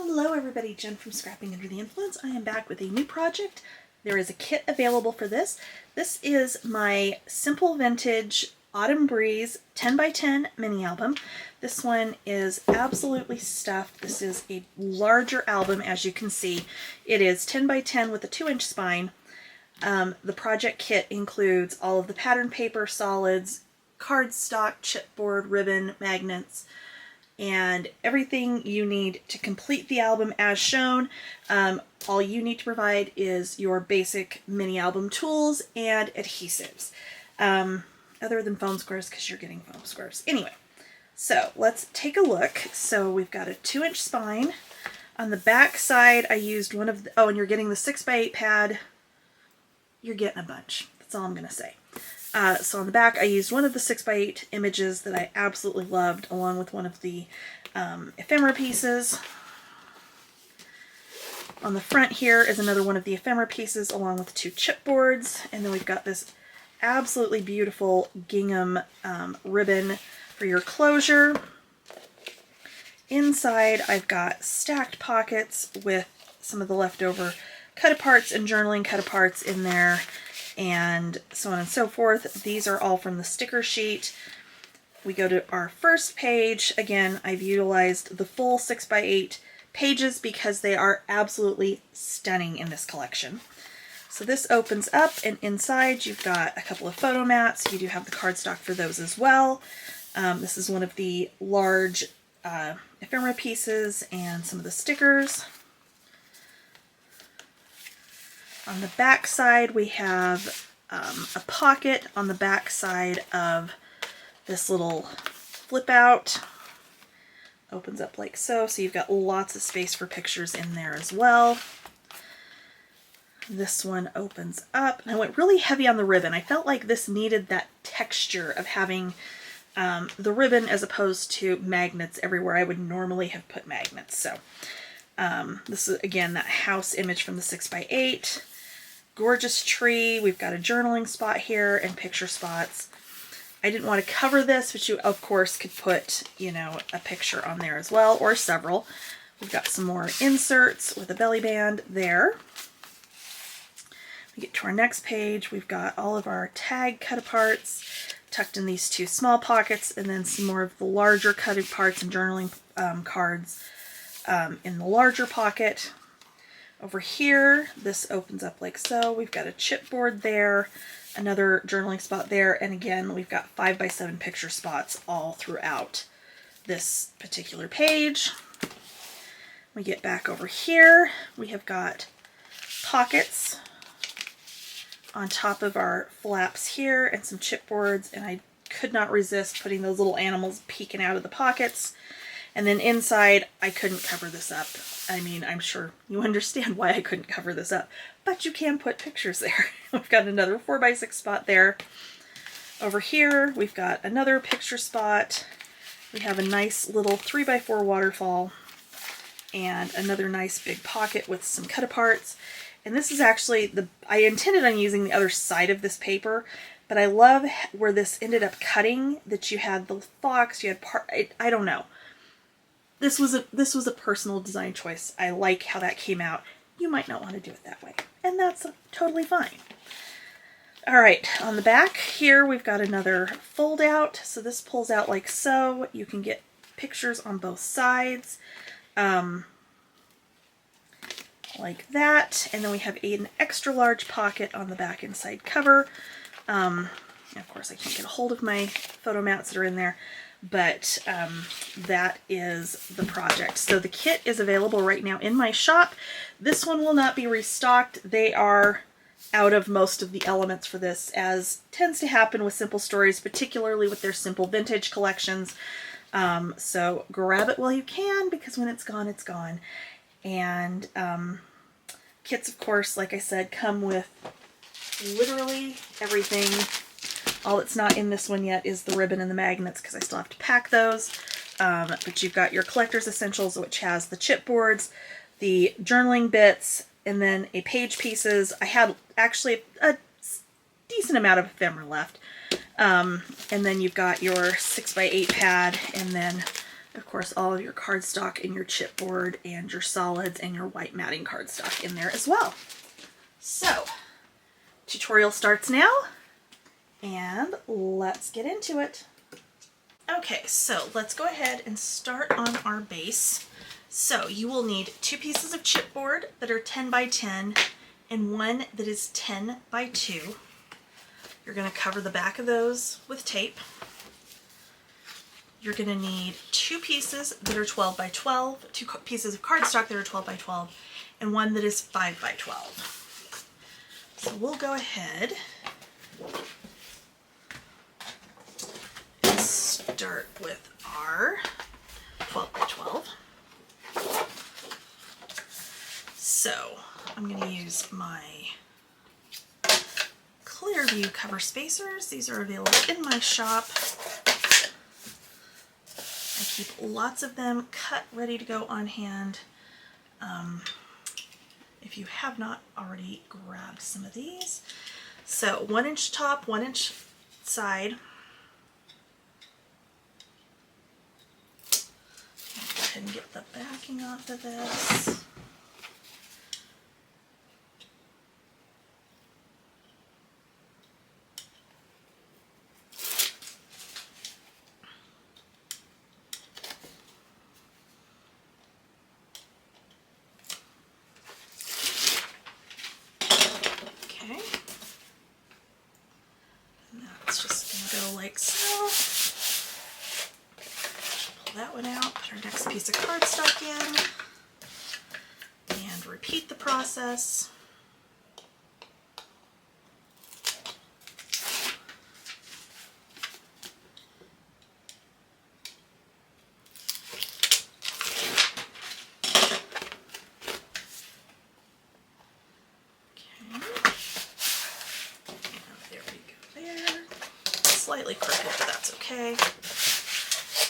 Hello everybody, Jen from Scrapping Under the Influence. I am back with a new project. There is a kit available for this. This is my Simple Vintage Autumn Breeze 10x10 mini album. This one is absolutely stuffed. This is a larger album, as you can see. It is 10x10 with a 2-inch spine. The project kit includes all of the pattern paper, solids, cardstock, chipboard, ribbon, magnets, and everything you need to complete the album as shown. All you need to provide is your basic mini album tools and adhesives, other than foam squares, because you're getting foam squares. Anyway, so let's take a look. So we've got a 2-inch spine. On the back side, I used one of the, oh, and you're getting the 6x8 pad. You're getting a bunch. That's all I'm going to say. So on the back, I used one of the 6x8 images that I absolutely loved, along with one of the ephemera pieces. On the front here is another one of the ephemera pieces, along with 2 chipboards. And then we've got this absolutely beautiful gingham ribbon for your closure. Inside, I've got stacked pockets with some of the leftover cut-aparts and journaling cut-aparts in there, and so on and so forth. These are all from the sticker sheet. We go to our first page. Again, I've utilized the full 6x8 pages because they are absolutely stunning in this collection. So this opens up, and inside you've got a couple of photo mats. You do have the cardstock for those as well. This is one of the large ephemera pieces and some of the stickers. On the back side, we have a pocket on the back side of this little flip out. Opens up like so, so you've got lots of space for pictures in there as well. This one opens up, and I went really heavy on the ribbon. I felt like this needed that texture of having the ribbon as opposed to magnets everywhere I would normally have put magnets. So this is, again, that house image from the 6x8. Gorgeous tree. We've got a journaling spot here and picture spots. I didn't want to cover this, but you of course could put, you know, a picture on there as well, or several. We've got some more inserts with a belly band there. We get to our next page. We've got all of our tag cut-aparts tucked in these 2 small pockets, and then some more of the larger cut-aparts and journaling cards in the larger pocket. Over here, this opens up like so. We've got a chipboard there, another journaling spot there, and again, we've got 5x7 picture spots all throughout this particular page. We get back over here. We have got pockets on top of our flaps here and some chipboards, and I could not resist putting those little animals peeking out of the pockets. And then inside, I couldn't cover this up. I mean, I'm sure you understand why I couldn't cover this up, but you can put pictures there. We've got another 4x6 spot there. Over here, we've got another picture spot. We have a nice little 3x4 waterfall and another nice big pocket with some cut-aparts. And this is actually I intended on using the other side of this paper, but I love where this ended up cutting, that you had the fox, you had I don't know. This was a personal design choice. I like how that came out. You might not want to do it that way, and that's totally fine. All right, on the back here, we've got another fold out. So this pulls out like so. You can get pictures on both sides, like that. And then we have an extra large pocket on the back inside cover. Of course, I can't get a hold of my photo mats that are in there. But that is the project. So the kit is available right now in my shop. This one will not be restocked. They are out of most of the elements for this, as tends to happen with Simple Stories, particularly with their Simple Vintage collections. So grab it while you can, because when it's gone, it's gone. And kits, of course, like I said, come with literally everything. All that's not in this one yet is the ribbon and the magnets, because I still have to pack those. But you've got your collector's essentials, which has the chipboards, the journaling bits, and then a page pieces. I had actually a decent amount of ephemera left. And then you've got your 6x8 pad, and then Of course, all of your cardstock and your chipboard and your solids and your white matting cardstock in there as well. So, tutorial starts now, and let's get into it. Okay, so let's go ahead and start on our base. So you will need 2 pieces of chipboard that are 10 by 10 and one that is 10 by 2. You're going to cover the back of those with tape. You're going to need 2 pieces that are 12 by 12, 2 pieces of cardstock that are 12 by 12, and one that is 5 by 12. So we'll go ahead and start with our 12 by 12. So I'm going to use my Clearview cover spacers. These are available in my shop. I keep lots of them cut, ready to go on hand. If you have not already grabbed some of these. So 1 inch top, 1 inch side. Go ahead and get the backing off of this. Okay. And that's just going to go like so. Pull that one out, put our next piece of cardstock in, and repeat the process. Slightly crooked, but that's okay.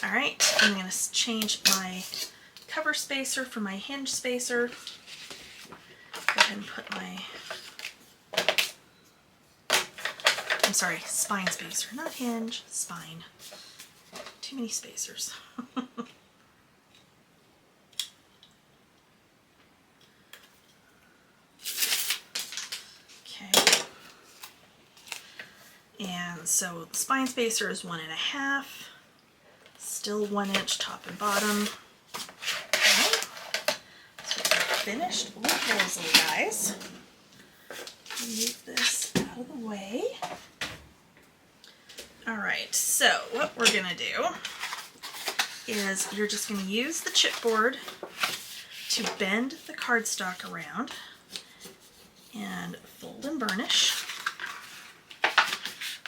Alright, I'm going to change my cover spacer for my hinge spacer. Go ahead and put my, I'm sorry, spine spacer, not hinge, spine. Too many spacers. And so the spine spacer is 1.5, still 1 inch top and bottom. Okay. So we're finished with those little guys. Move this out of the way. Alright, so what we're going to do is you're just going to use the chipboard to bend the cardstock around and fold and burnish.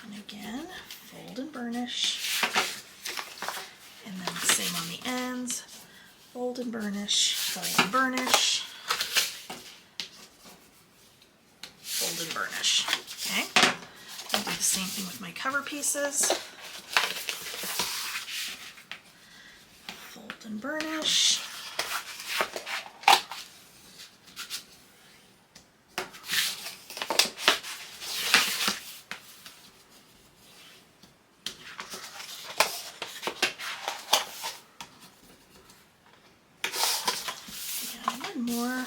And again, fold and burnish. And then the same on the ends. Fold and burnish, fold and burnish. Fold and burnish. Okay? I'll do the same thing with my cover pieces. Fold and burnish. More.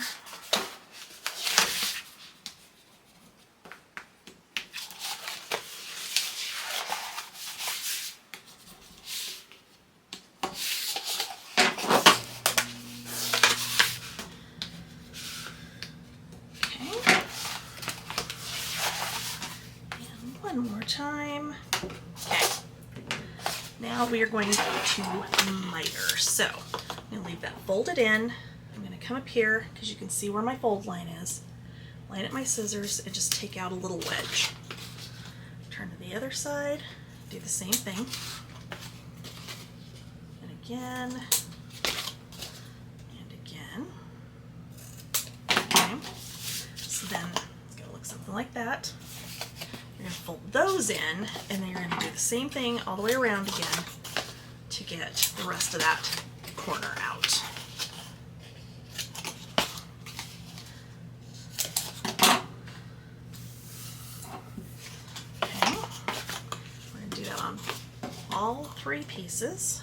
Okay. And one more time. Okay. Now we are going to go to miter. So I'm going to leave that folded in. Come up here because you can see where my fold line is. Line up my scissors and just take out a little wedge. Turn to the other side, do the same thing. And again. And again. Okay. So then it's going to look something like that. You're going to fold those in, and then you're going to do the same thing all the way around again to get the rest of that corner out. all 3 pieces.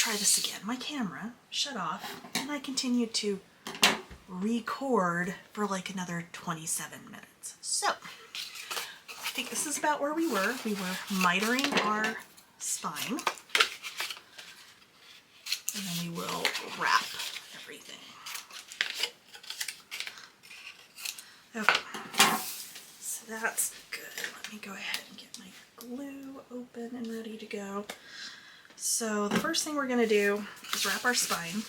try this again. My camera shut off and I continued to record for like another 27 minutes. So I think this is about where we were. We were mitering our spine, and then we will wrap everything. Okay, so that's good. Let me go ahead and get my glue open and ready to go. So the first thing we're going to do is wrap our spine.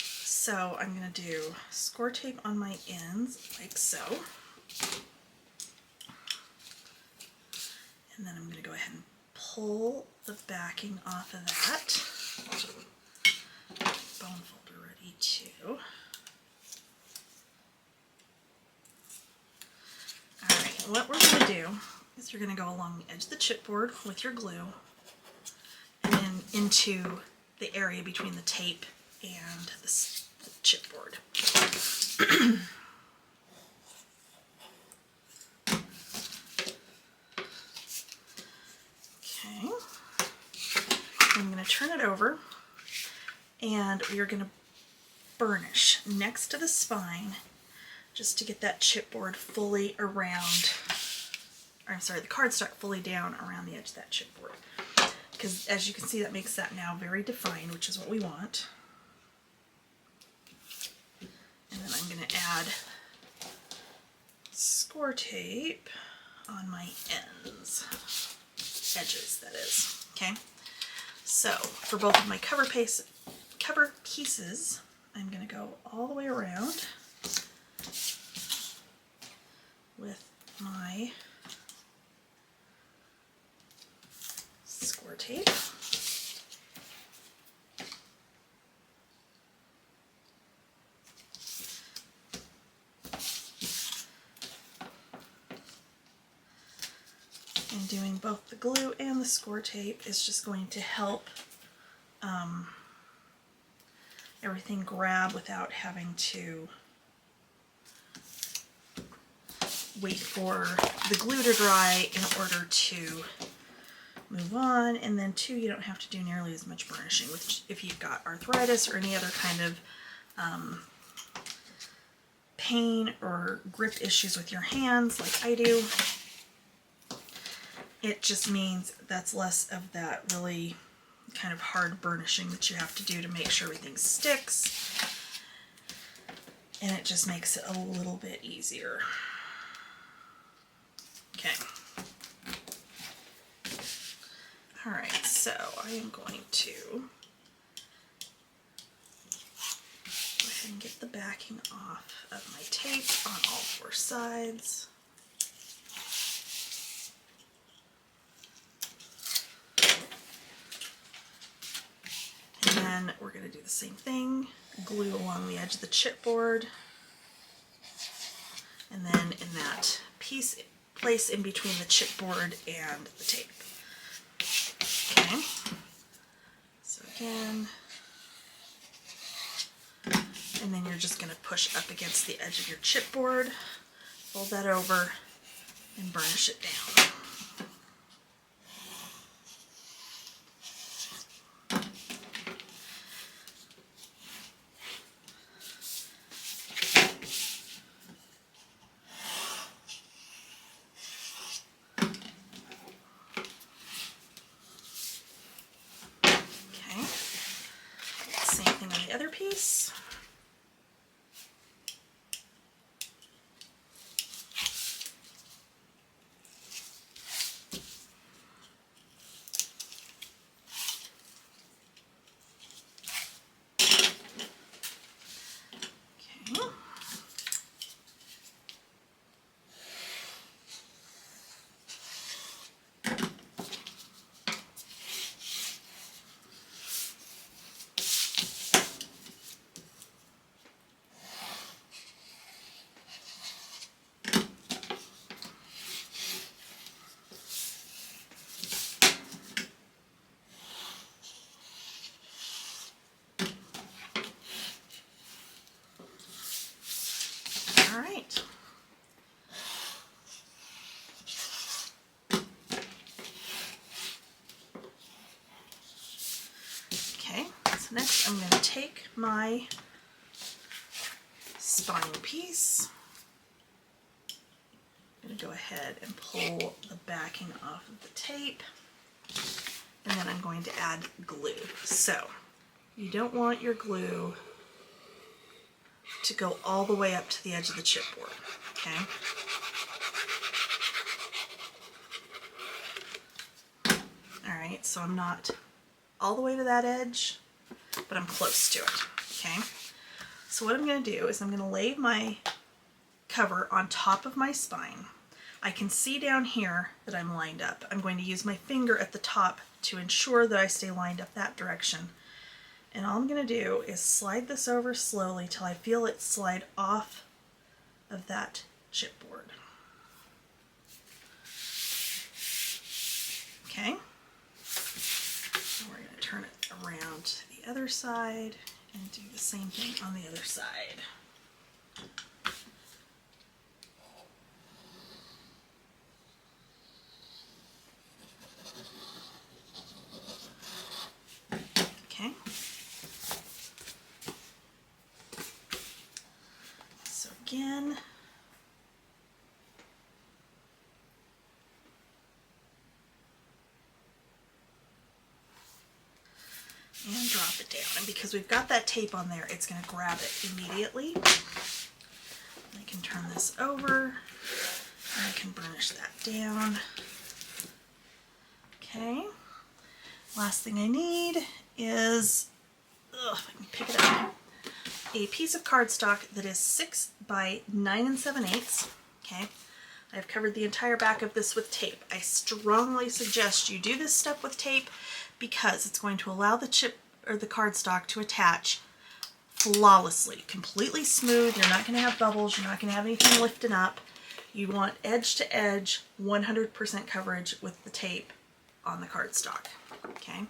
So I'm going to do score tape on my ends, like so. And then I'm going to go ahead and pull the backing off of that. Bone folder ready too. Alright, what we're going to do is you're going to go along the edge of the chipboard with your glue and then into the area between the tape and the chipboard. Okay, I'm going to turn it over and we are going to burnish next to the spine just to get that chipboard fully around, or I'm sorry, the cardstock fully down around the edge of that chipboard. Because as you can see, that makes that now very defined, which is what we want. And then I'm going to add score tape on my edges, that is. Okay, so for both of my cover pieces, I'm going to go all the way around with my score tape. And doing both the glue and the score tape is just going to help everything grab without having to wait for the glue to dry in order to move on. And then too, you don't have to do nearly as much burnishing if you've got arthritis or any other kind of pain or grip issues with your hands like I do. It just means that's less of that really kind of hard burnishing that you have to do to make sure everything sticks. And it just makes it a little bit easier. Okay. Alright, so I am going to go ahead and get the backing off of my tape on all four sides. And then we're going to do the same thing, glue along the edge of the chipboard, and then in that place in between the chipboard and the tape. Okay, so again, and then you're just going to push up against the edge of your chipboard, fold that over, and burnish it down. Other piece. Okay. Okay, so next I'm going to take my spine piece. I'm going to go ahead and pull the backing off of the tape, and then I'm going to add glue. So you don't want your glue to go all the way up to the edge of the chipboard, okay? All right, so I'm not all the way to that edge, but I'm close to it, okay? So what I'm going to do is I'm going to lay my cover on top of my spine. I can see down here that I'm lined up. I'm going to use my finger at the top to ensure that I stay lined up that direction. And all I'm going to do is slide this over slowly till I feel it slide off of that chipboard. Okay. And we're going to turn it around to the other side and do the same thing on the other side. Okay. So again, and drop it down. And because we've got that tape on there, it's going to grab it immediately. I can turn this over, and I can burnish that down. Okay. Last thing I need is, if I can pick it up, a piece of cardstock that is 6 by 9 7/8. Okay. I've covered the entire back of this with tape. I strongly suggest you do this step with tape because it's going to allow the chip or the cardstock to attach flawlessly, completely smooth. You're not going to have bubbles. You're not going to have anything lifting up. You want edge to edge, 100% coverage with the tape on the cardstock. Okay.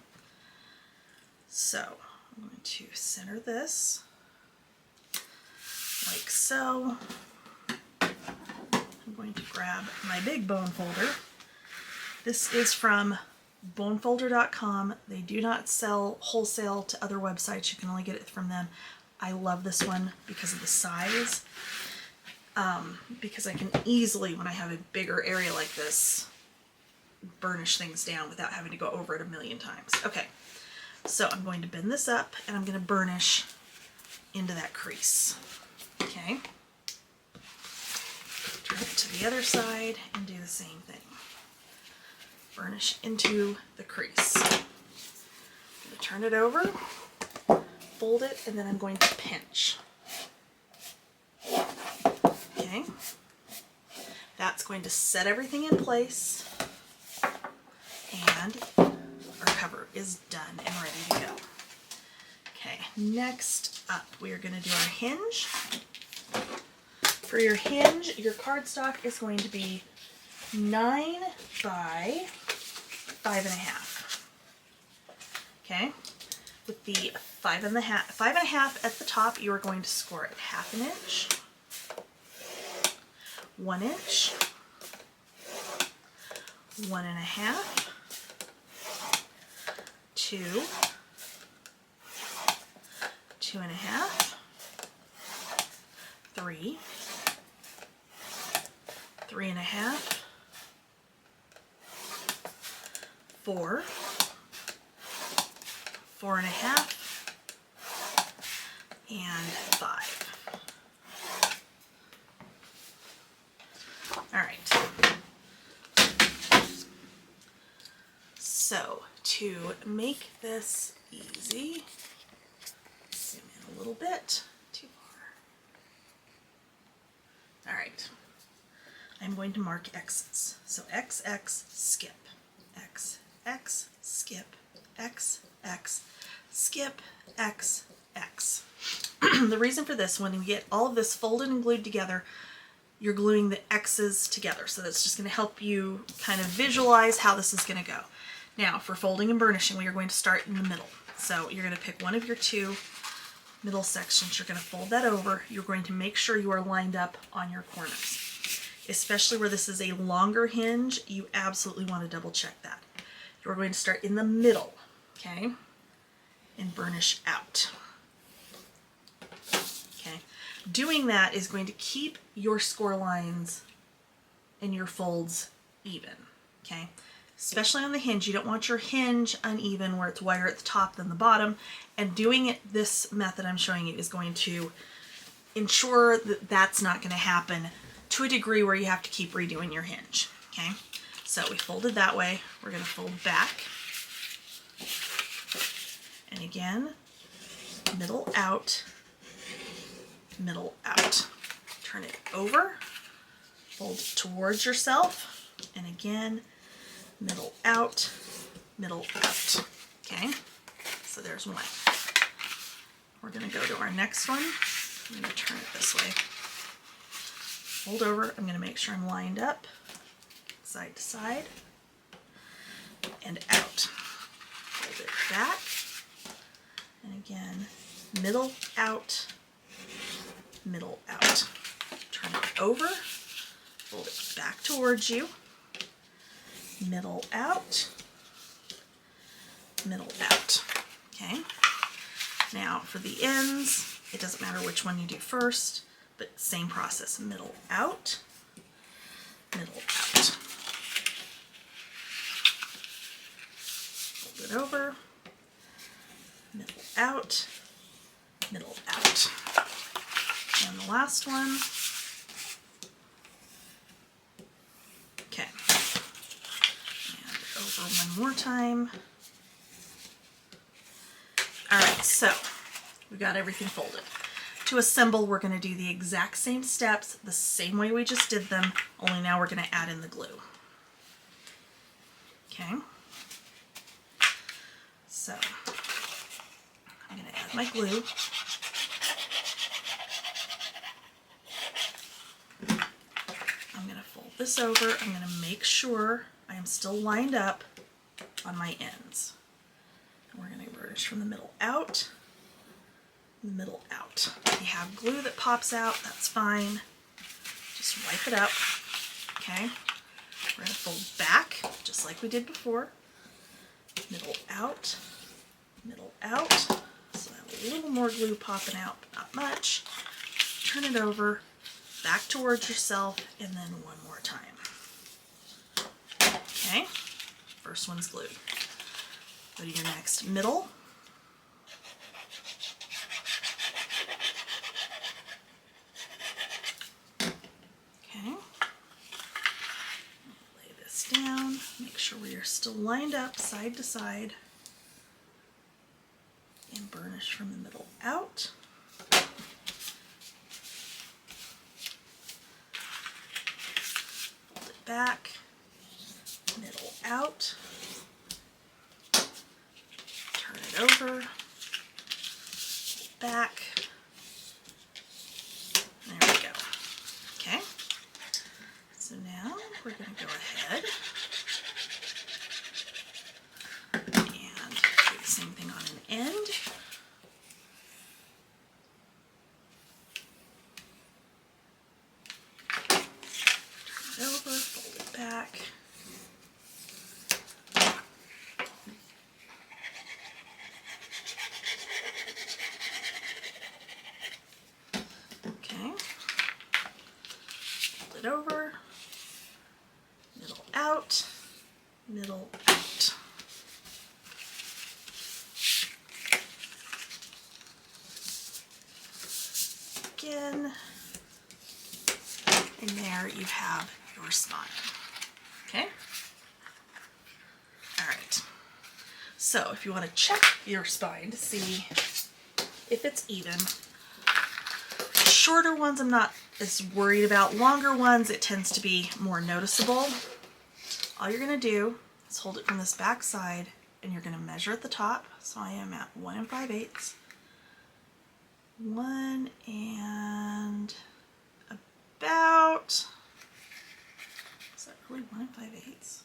So I'm going to center this like so. I'm going to grab my big bone folder. This is from bonefolder.com. They do not sell wholesale to other websites. You can only get it from them. I love this one because of the size. Because I can easily, when I have a bigger area like this, burnish things down without having to go over it a million times. Okay, so I'm going to bend this up and I'm going to burnish into that crease. Okay. Turn it to the other side and do the same thing. Burnish into the crease. I'm going to turn it over, fold it, and then I'm going to pinch. Okay. That's going to set everything in place, and our cover is done and ready to go. Okay, next up we are going to do our hinge. For your hinge, your cardstock is going to be 9 by 5.5. Okay, with the 5.5 at the top, you are going to score it 1/2 inch, 1 inch, 1.5, 2, 2.5, 3, 3.5, 4, 4.5, and 5. All right. So to make this easy, zoom in a little bit, too far. All right. I'm going to mark X's. So X, X, skip, X, X, skip, X, X, skip, X, X. The reason for this, when you get all of this folded and glued together, you're gluing the X's together. So that's just going to help you kind of visualize how this is going to go. Now, for folding and burnishing, we are going to start in the middle. So you're going to pick one of your 2 middle sections. You're going to fold that over. You're going to make sure you are lined up on your corners. Especially where this is a longer hinge, you absolutely want to double check that. You're going to start in the middle, okay? and burnish out. Okay, doing that is going to keep your score lines and your folds even, okay? Especially on the hinge, you don't want your hinge uneven where it's wider at the top than the bottom, and doing it this method I'm showing you is going to ensure that that's not going to happen to a degree where you have to keep redoing your hinge, okay? So we folded that way, we're going to fold back, and again, middle out, turn it over, fold towards yourself, and again, middle out, okay? So there's one. We're gonna go to our next one. I'm gonna turn it this way. Fold over, I'm gonna make sure I'm lined up, side to side, and out. Fold it back, and again, middle out, turn it over, fold it back towards you, middle out, okay? Now for the ends, it doesn't matter which one you do first, but same process, middle out, fold it over, middle out, and the last one, okay, and over one more time. All right, so we got everything folded. To assemble, we're going to do the exact same steps, the same way we just did them, only now we're going to add in the glue. Okay, so I'm going to add my glue. I'm going to fold this over. I'm going to make sure I am still lined up on my ends. And we're going to burnish from the middle out, If you have glue that pops out, that's fine. Just wipe it up. Okay, we're going to fold back just like we did before. Middle out, so I have a little more glue popping out, but not much. Turn it over, back towards yourself, and then one more time. Okay, first one's glued. Go to your next middle. Okay, lay this down, make sure we are still lined up side to side, and burnish from the middle out. Fold it back, middle out, turn it over, back, there we go. Okay, so now we're going to go ahead and do the same thing on an end. Turn it over, fold it back. Okay, fold it over, middle out, Again, and there you have your spine. Okay? All right. So if you want to check your spine to see if it's even, shorter ones I'm not as worried about. Longer ones, it tends to be more noticeable. All you're going to do is hold it from this back side, and you're going to measure at the top. So I am at 1 5/8. 1 and about, is that really 1 5/8?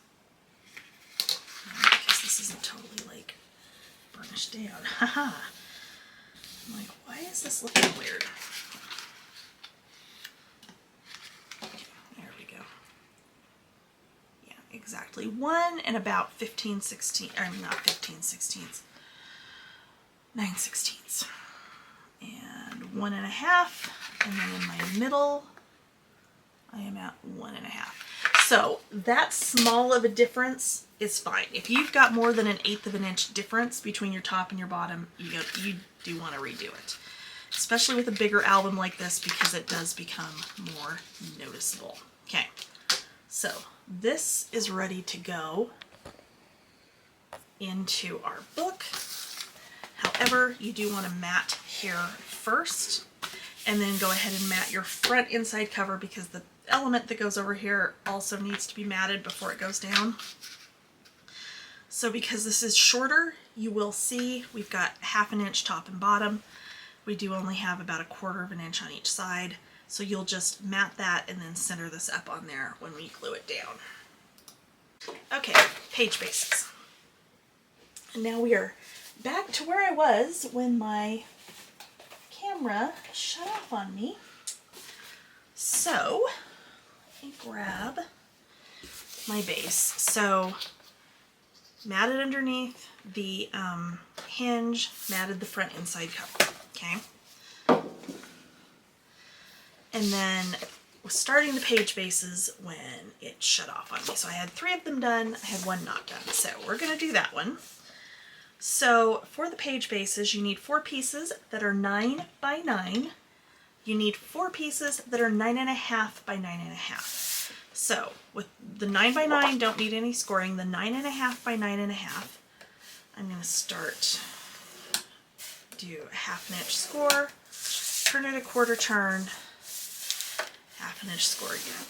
No, because this isn't totally like burnished down. Haha. I'm like, why is this looking weird? Okay, there we go. Yeah, exactly. 1 and about 15/16, or not 15/16. 9/16 and 1.5, and then in my middle I am at 1.5. So that small of a difference is fine. If you've got more than 1/8 of an inch difference between your top and your bottom, you do want to redo it, especially with a bigger album like this, because it does become more noticeable. Okay, so this is ready to go into our book. However, you do want to mat here first, and then go ahead and mat your front inside cover, because the element that goes over here also needs to be matted before it goes down. So because this is shorter, you will see we've got 1/2 inch top and bottom. We do only have about 1/4 inch on each side. So you'll just mat that and then center this up on there when we glue it down. Okay, page bases. And now we are back to where I was when my camera shut off on me. So let me grab my base. So matted underneath the hinge, matted the front inside cover. Okay. And then was starting the page bases when it shut off on me. So I had 3 of them done, I had 1 not done. So we're gonna do that one. So for the page bases, you need 4 pieces that are 9 by 9. You need 4 pieces that are 9.5 by 9.5. So with the 9 by 9, don't need any scoring. The 9.5 by 9.5, I'm gonna start, do a 1/2 inch score, turn it a 1/4 turn, 1/2 inch score again.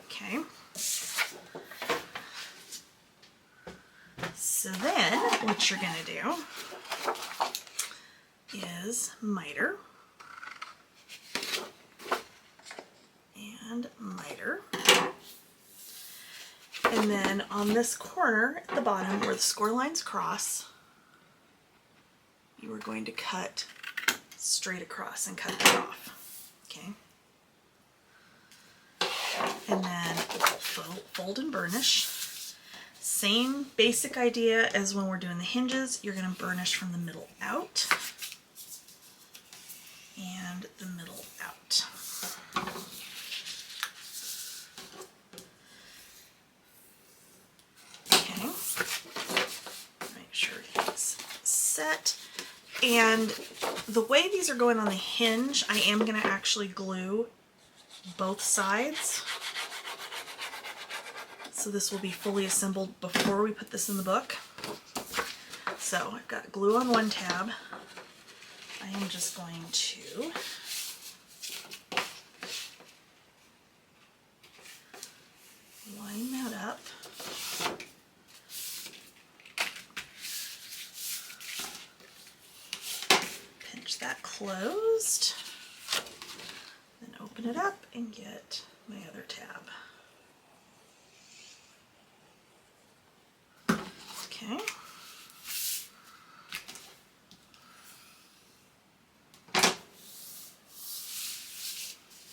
Okay. So then what you're going to do is miter and miter. And then on this corner at the bottom where the score lines cross, you are going to cut straight across and cut that off. Okay. And then fold and burnish. Same basic idea as when we're doing the hinges. You're going to burnish from the middle out and the middle out. Okay. Make sure it's set. And the way these are going on the hinge, I am going to actually glue both sides. So this will be fully assembled before we put this in the book. So I've got glue on one tab. I am just going to line that up. Pinch that closed. Then open it up and get my other tab. Okay.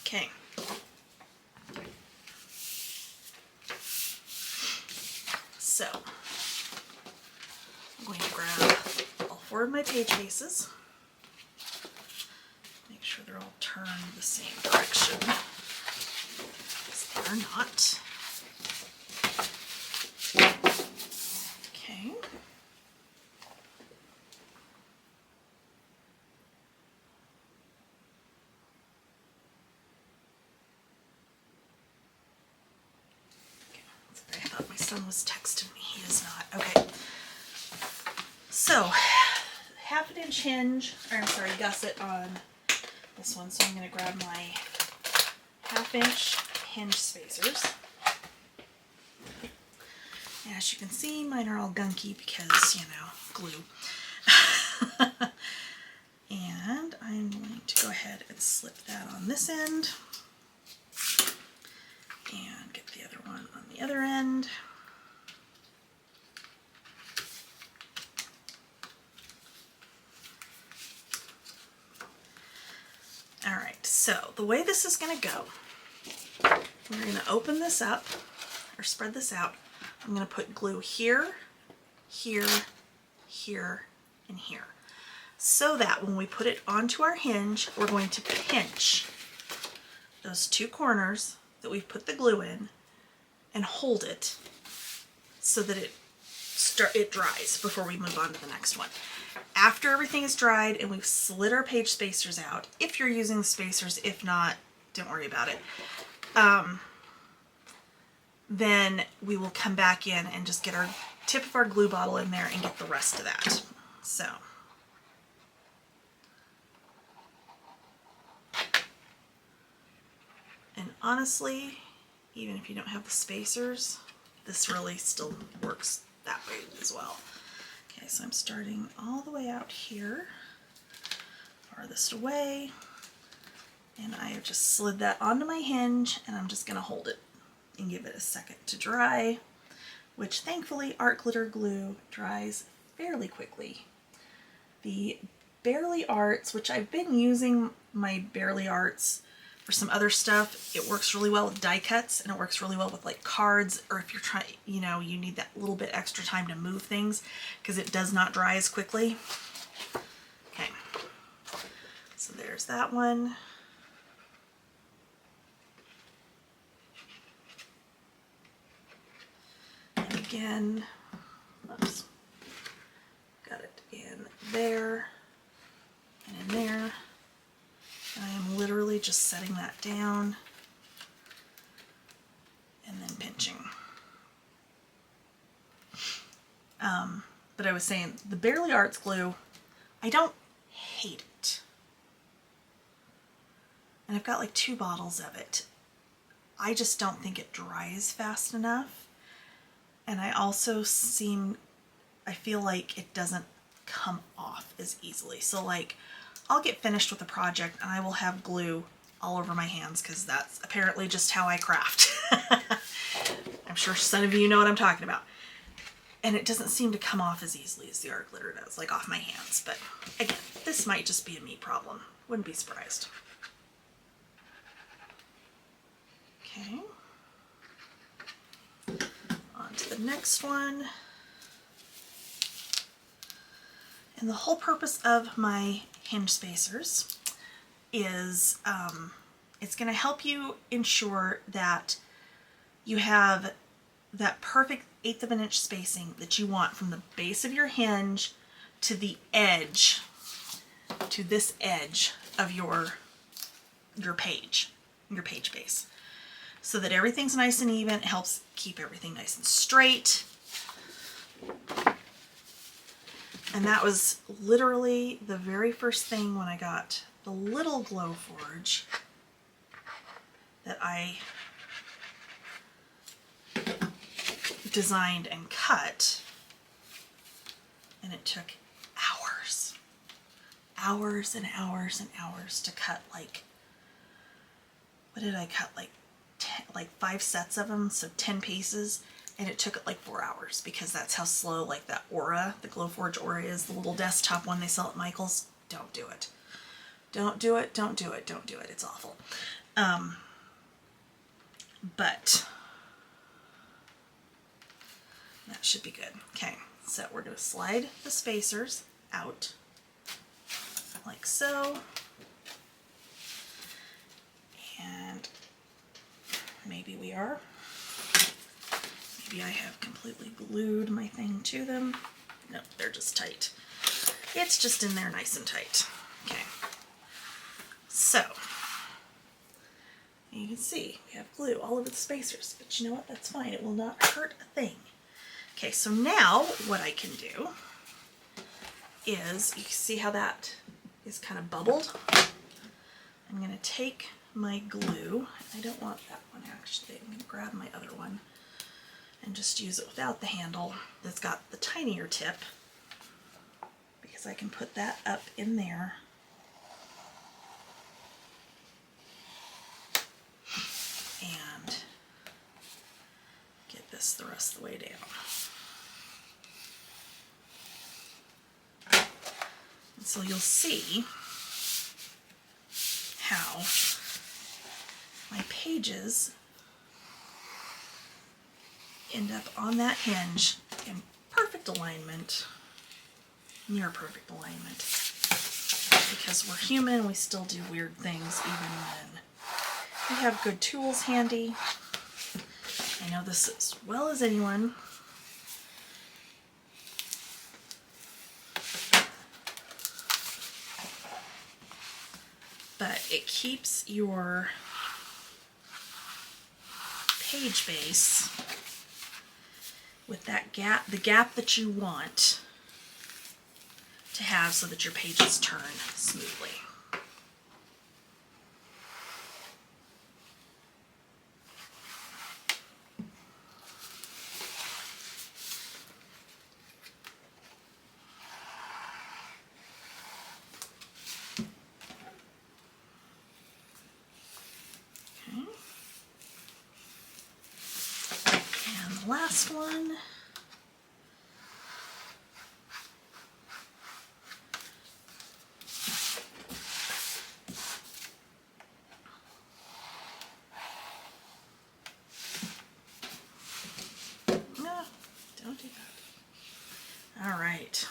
Okay. So I'm going to grab all 4 of my page bases. Make sure they're all turned the same direction. Because they are not. Okay. Sorry, I thought my son was texting me. He is not. Okay. So, 1/2 inch hinge, or I'm sorry, gusset on this one. So I'm going to grab my 1/2 inch hinge spacers. And as you can see, mine are all gunky because, you know, glue. And I'm going to go ahead and slip that on this end. And get the other one on the other end. Alright, so the way this is going to go, we're going to open this up, or spread this out. I'm going to put glue here, here, here, and here. So that when we put it onto our hinge, we're going to pinch those two corners that we've put the glue in and hold it so that it dries before we move on to the next one. After everything is dried and we've slid our page spacers out, if you're using spacers, if not, don't worry about it. Then we will come back in and just get our tip of our glue bottle in there and get the rest of that. So. And honestly, even if you don't have the spacers, this really still works that way as well. Okay, so I'm starting all the way out here, farthest away, and I have just slid that onto my hinge, and I'm just going to hold it and give it a second to dry, which thankfully art glitter glue dries fairly quickly. The Barely Arts, which I've been using my Barely Arts for some other stuff, it works really well with die cuts, and it works really well with like cards, or if you're trying, you know, you need that little bit extra time to move things because it does not dry as quickly. Okay, so there's that one. And again, oops, got it in there and in there. I am literally just setting that down and then pinching. But I was saying, the Barely Arts glue, I don't hate it. And I've got like 2 bottles of it. I just don't think it dries fast enough. And I also I feel like it doesn't come off as easily. So like, I'll get finished with a project and I will have glue all over my hands because that's apparently just how I craft. I'm sure some of you know what I'm talking about. And it doesn't seem to come off as easily as the art glitter does, like off my hands. But again, this might just be a me problem. Wouldn't be surprised. Okay. On to the next one. And the whole purpose of my hinge spacers is it's going to help you ensure that you have that perfect 1/8 of an inch spacing that you want from the base of your hinge to the edge, to this edge of your page base, so that everything's nice and even. It helps keep everything nice and straight. And that was literally the very first thing when I got the little Glowforge that I designed and cut. And it took hours. Hours and hours and hours to cut, like, what did I cut? Like 5 sets of them, so 10 pieces. And it took it like 4 hours because that's how slow like that Aura, the Glowforge Aura is, the little desktop one they sell at Michael's. Don't do it. Don't do it, don't do it, don't do it. It's awful. But that should be good. Okay, so we're going to slide the spacers out like so. And maybe we are. Maybe I have completely glued my thing to them. No, they're just tight. It's just in there nice and tight. Okay. So, you can see we have glue all over the spacers, but you know what? That's fine. It will not hurt a thing. Okay, so now what I can do is, you see how that is kind of bubbled? I'm going to take my glue. I don't want that one actually. I'm going to grab my other one and just use it without the handle that's got the tinier tip, because I can put that up in there and get this the rest of the way down. And so you'll see how my pages end up on that hinge in perfect alignment. near perfect alignment. Because we're human, we still do weird things even when we have good tools handy. I know this as well as anyone. But it keeps your page base with that gap, the gap that you want to have so that your pages turn smoothly. Last one. No, don't do that. All right.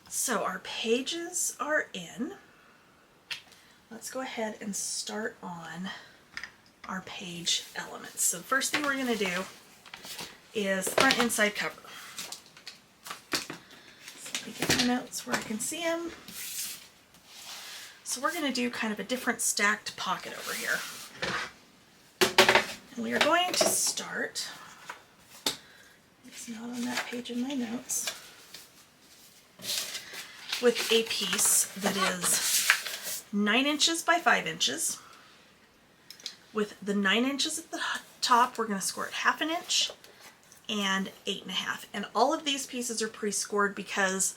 So our pages are in. Let's go ahead and start on our page elements. So the first thing we're going to do is front inside cover. So let me get my notes where I can see them. So we're going to do kind of a different stacked pocket over here. And we are going to start, it's not on that page in my notes, with a piece that is 9 inches by 5 inches. With the 9 inches at the top, we're going to score it 1/2 inch and 8.5. And all of these pieces are pre-scored because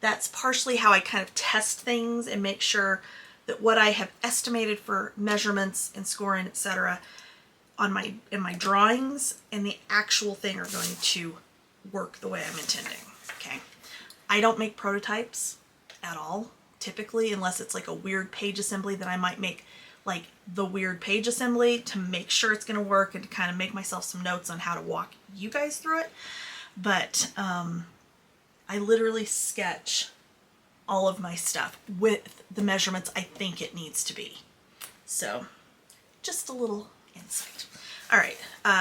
that's partially how I kind of test things and make sure that what I have estimated for measurements and scoring, etc., in my drawings and the actual thing are going to work the way I'm intending. Okay, I don't make prototypes at all, typically, unless it's like a weird page assembly that I might make like the weird page assembly to make sure it's going to work and to kind of make myself some notes on how to walk you guys through it. But I literally sketch all of my stuff with the measurements I think it needs to be. So just a little insight. All right,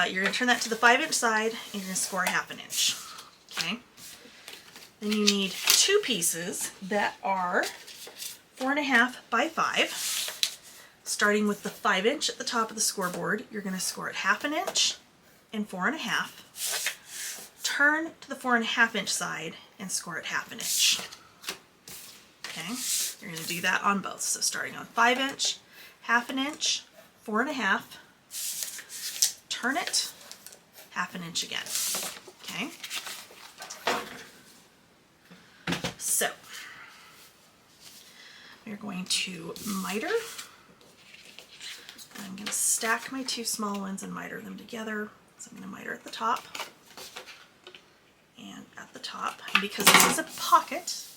you're going to turn that to the 5-inch side and you're going to score 1/2 inch. Okay. Then you need 2 pieces that are 4.5 by 5. Starting with the 5-inch at the top of the scoreboard, you're going to score it 1/2 inch and 4.5. Turn to the 4.5 inch side and score it 1/2 inch. Okay, you're going to do that on both. So starting on 5-inch, 1/2 inch, 4.5. Turn it, 1/2 inch again. Okay. So we're going to miter. I'm going to stack my 2 small ones and miter them together. So I'm going to miter at the top and at the top. And because this is a pocket,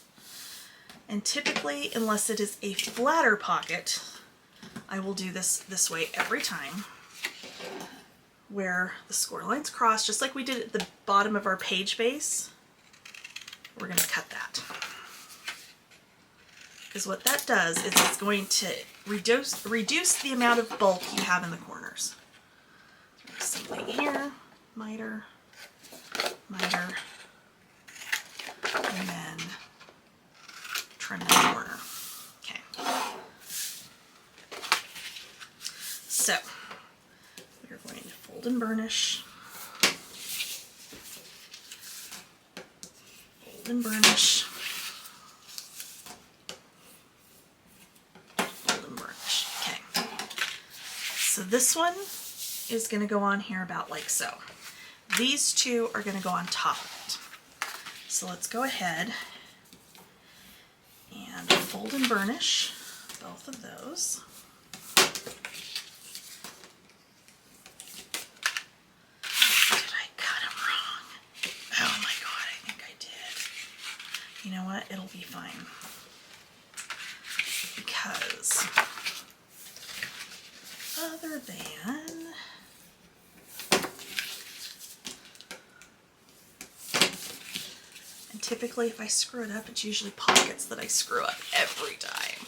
and typically, unless it is a flatter pocket, I will do this way every time, where the score lines cross, just like we did at the bottom of our page base. We're going to cut that. Because what that does is it's going to reduce the amount of bulk you have in the corners. Same thing here, miter, miter, and then trim that corner. Okay. So we're going to fold and burnish, fold and burnish, so this one is going to go on here about like so. These 2 are going to go on top of it. So let's go ahead and fold and burnish both of those. Did I cut them wrong? Oh my god, I think I did. You know what? It'll be fine. Because other than typically if I screw it up, it's usually pockets that I screw up every time.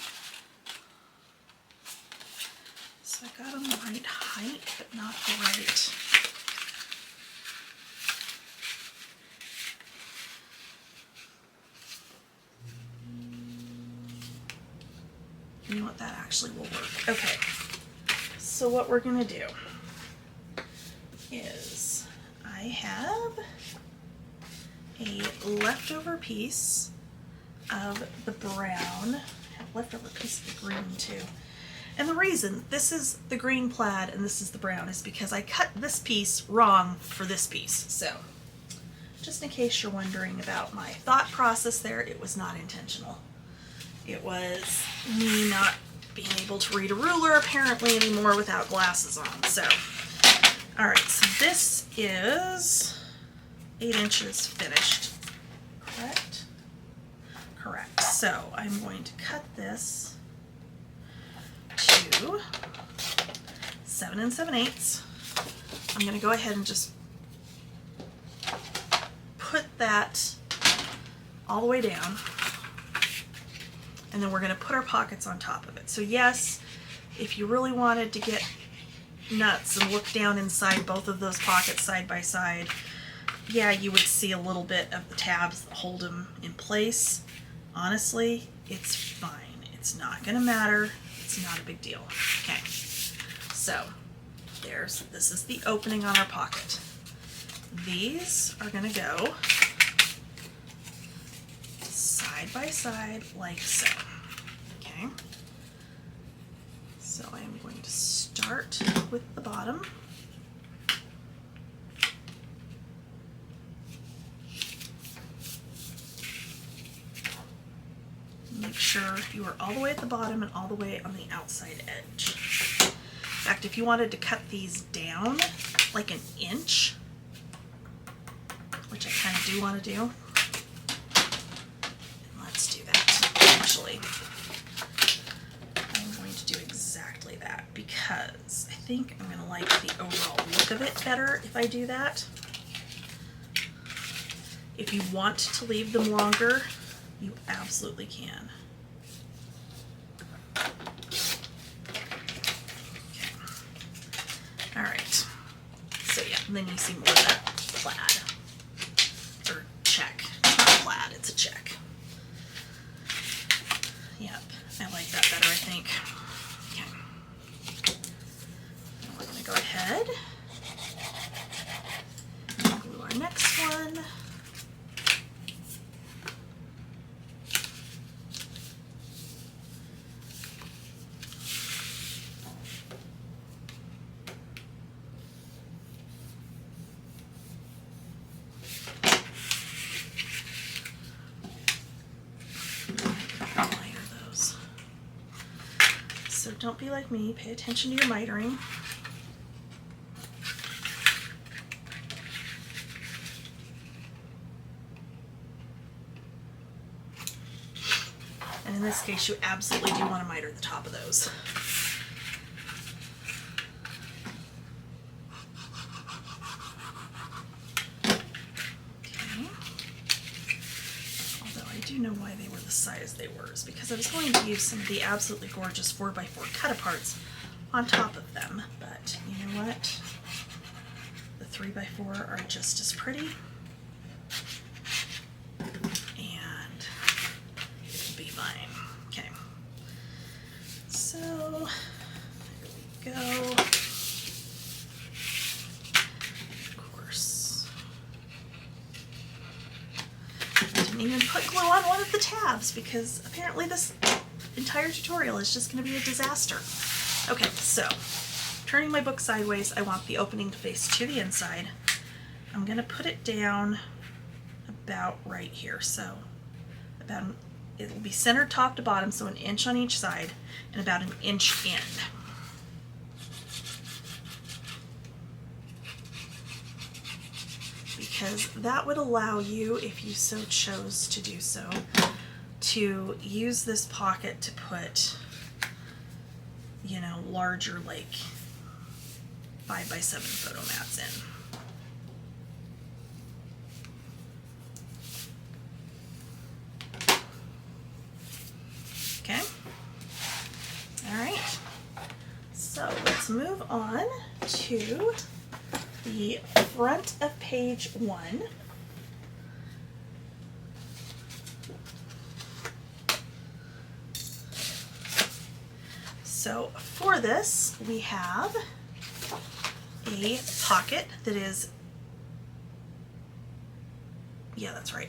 So I got them the right height, but not the right. You know what, that actually will work. Okay, so what we're gonna do is I have a leftover piece of the brown. I have a leftover piece of the green too. And the reason this is the green plaid and this is the brown is because I cut this piece wrong for this piece. So just in case you're wondering about my thought process there, it was not intentional. It was me not being able to read a ruler apparently anymore without glasses on. So, all right, so this is 8 inches finished, correct? Correct. So I'm going to cut this to 7 7/8. I'm going to go ahead and just put that all the way down. And then we're going to put our pockets on top of it. So yes, if you really wanted to get nuts and look down inside both of those pockets side by side, yeah, you would see a little bit of the tabs that hold them in place. Honestly, it's fine. It's not going to matter. It's not a big deal. Okay, so this is the opening on our pocket. These are going to go side by side like so. Okay, so I am going to start with the bottom. Make sure you are all the way at the bottom and all the way on the outside edge. In fact, if you wanted to cut these down like an inch, which I kind of do want to do, let's do that. Actually, I'm going to do exactly that because I think I'm going to like the overall look of it better if I do that. If you want to leave them longer, you absolutely can. Okay. All right. So yeah, and then you see more of that plaid. Or check. It's not plaid, it's a check. Yep, I like that better, I think. Okay. Now we're going to go ahead and glue our next one. So don't be like me, pay attention to your mitering. And in this case, you absolutely do want to miter the top of those. Okay. Although I do know why they were the size they were, is because I was going to use some of the absolutely gorgeous 4x4 cut-aparts on top of them, but you know what? The 3x4 are just as pretty, and it'll be fine. Okay, so there we go. Of course, I didn't even put glue on one of the tabs because apparently this entire tutorial is just going to be a disaster. Okay, so turning my book sideways, I want the opening to face to the inside. I'm going to put it down about right here. So it'll be centered top to bottom, so 1 inch on each side and about 1 inch in. Because that would allow you, if you so chose to do so, to use this pocket to put, you know, larger, like 5x7 photo mats in. let's move on to the front of page 1. So for this, we have a pocket that is, yeah, that's right,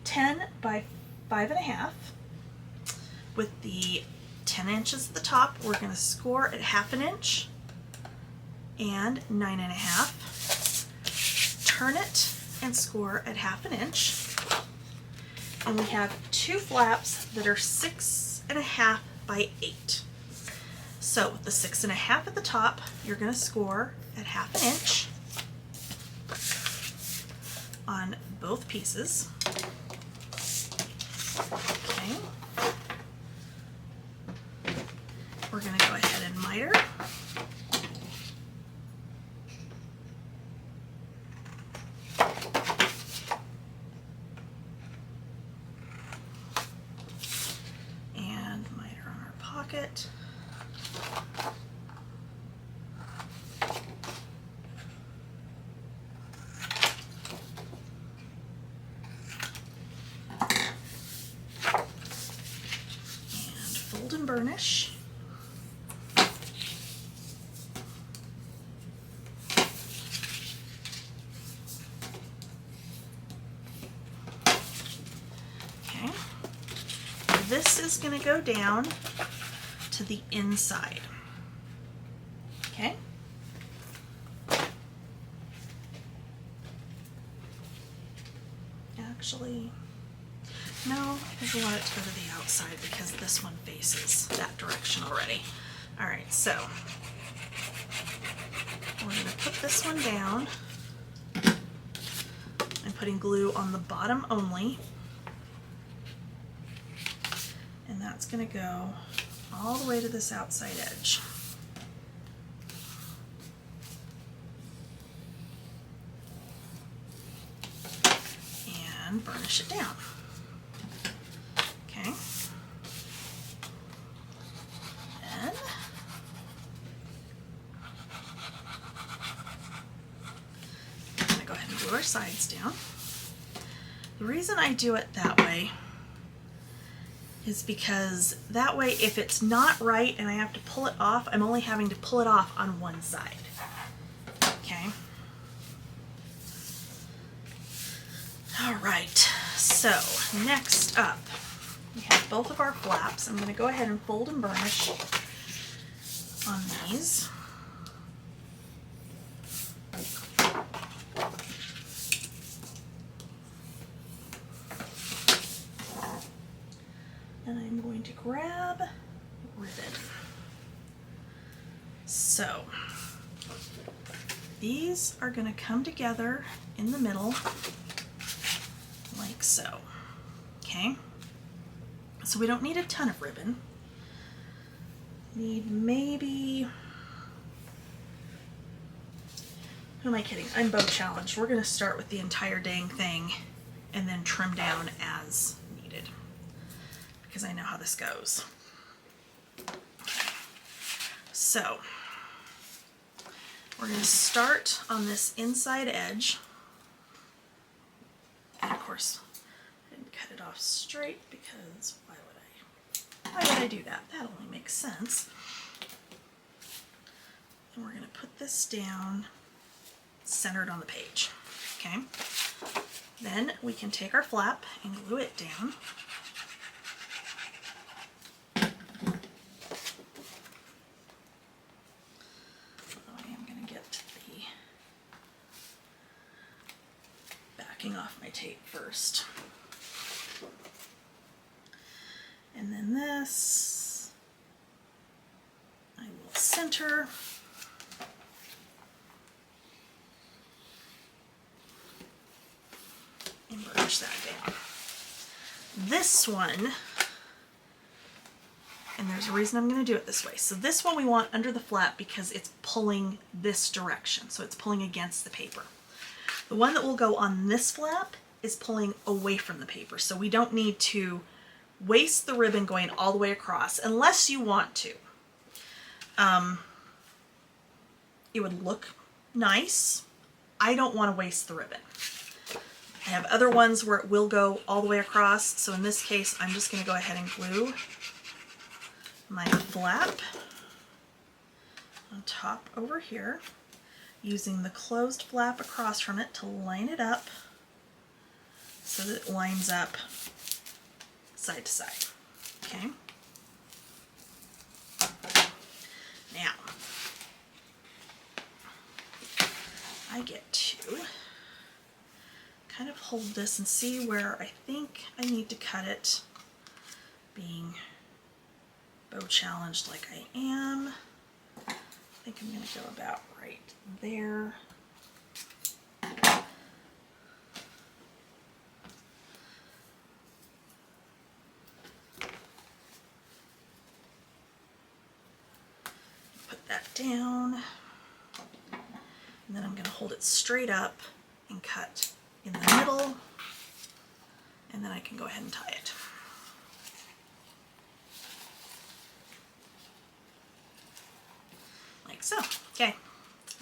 10 by 5.5. With the 10 inches at the top, we're going to score at 1/2 inch and 9.5. Turn it and score at 1/2 inch. And we have 2 flaps that are 6.5 by 8. So with the 6.5 at the top, you're going to score at 1/2 inch on both pieces. Okay. We're going to go ahead and miter. And miter on our pocket. And fold and burnish. This is going to go down to the inside. Okay? Actually, no, because we want it to go to the outside because this one faces that direction already. Alright, so we're going to put this one down. I'm putting glue on the bottom only. And that's going to go all the way to this outside edge. And burnish it down. Okay. And I'm going to go ahead and glue our sides down. The reason I do it that way is because that way if it's not right and I have to pull it off, I'm only having to pull it off on one side. Okay. Alright, so next up we have both of our flaps. I'm going to go ahead and fold and burnish on these. And I'm going to grab ribbon. So these are going to come together in the middle like so. Okay, so we don't need a ton of ribbon. Need maybe, who am I kidding? I'm bow challenged. We're going to start with the entire dang thing and then trim down as needed, because I know how this goes. So we're going to start on this inside edge. And of course, I didn't cut it off straight because why would I do that? That only makes sense. And we're going to put this down centered on the page. Okay. Then we can take our flap and glue it down. Off my tape first. And then this I will center. And burnish that down. This one, and there's a reason I'm going to do it this way. So this one we want under the flap because it's pulling this direction. So it's pulling against the paper. The one that will go on this flap is pulling away from the paper, so we don't need to waste the ribbon going all the way across unless you want to. it would look nice. I don't want to waste the ribbon. I have other ones where it will go all the way across, so in this case I'm just going to go ahead and glue my flap on top over here, using the closed flap across from it to line it up so that it lines up side to side. Okay. Now, I get to kind of hold this and see where I think I need to cut it, being bow challenged like I am. I think I'm going to go about right there. Put that down, and then I'm going to hold it straight up and cut in the middle, and then I can go ahead and tie it. Like so. Okay,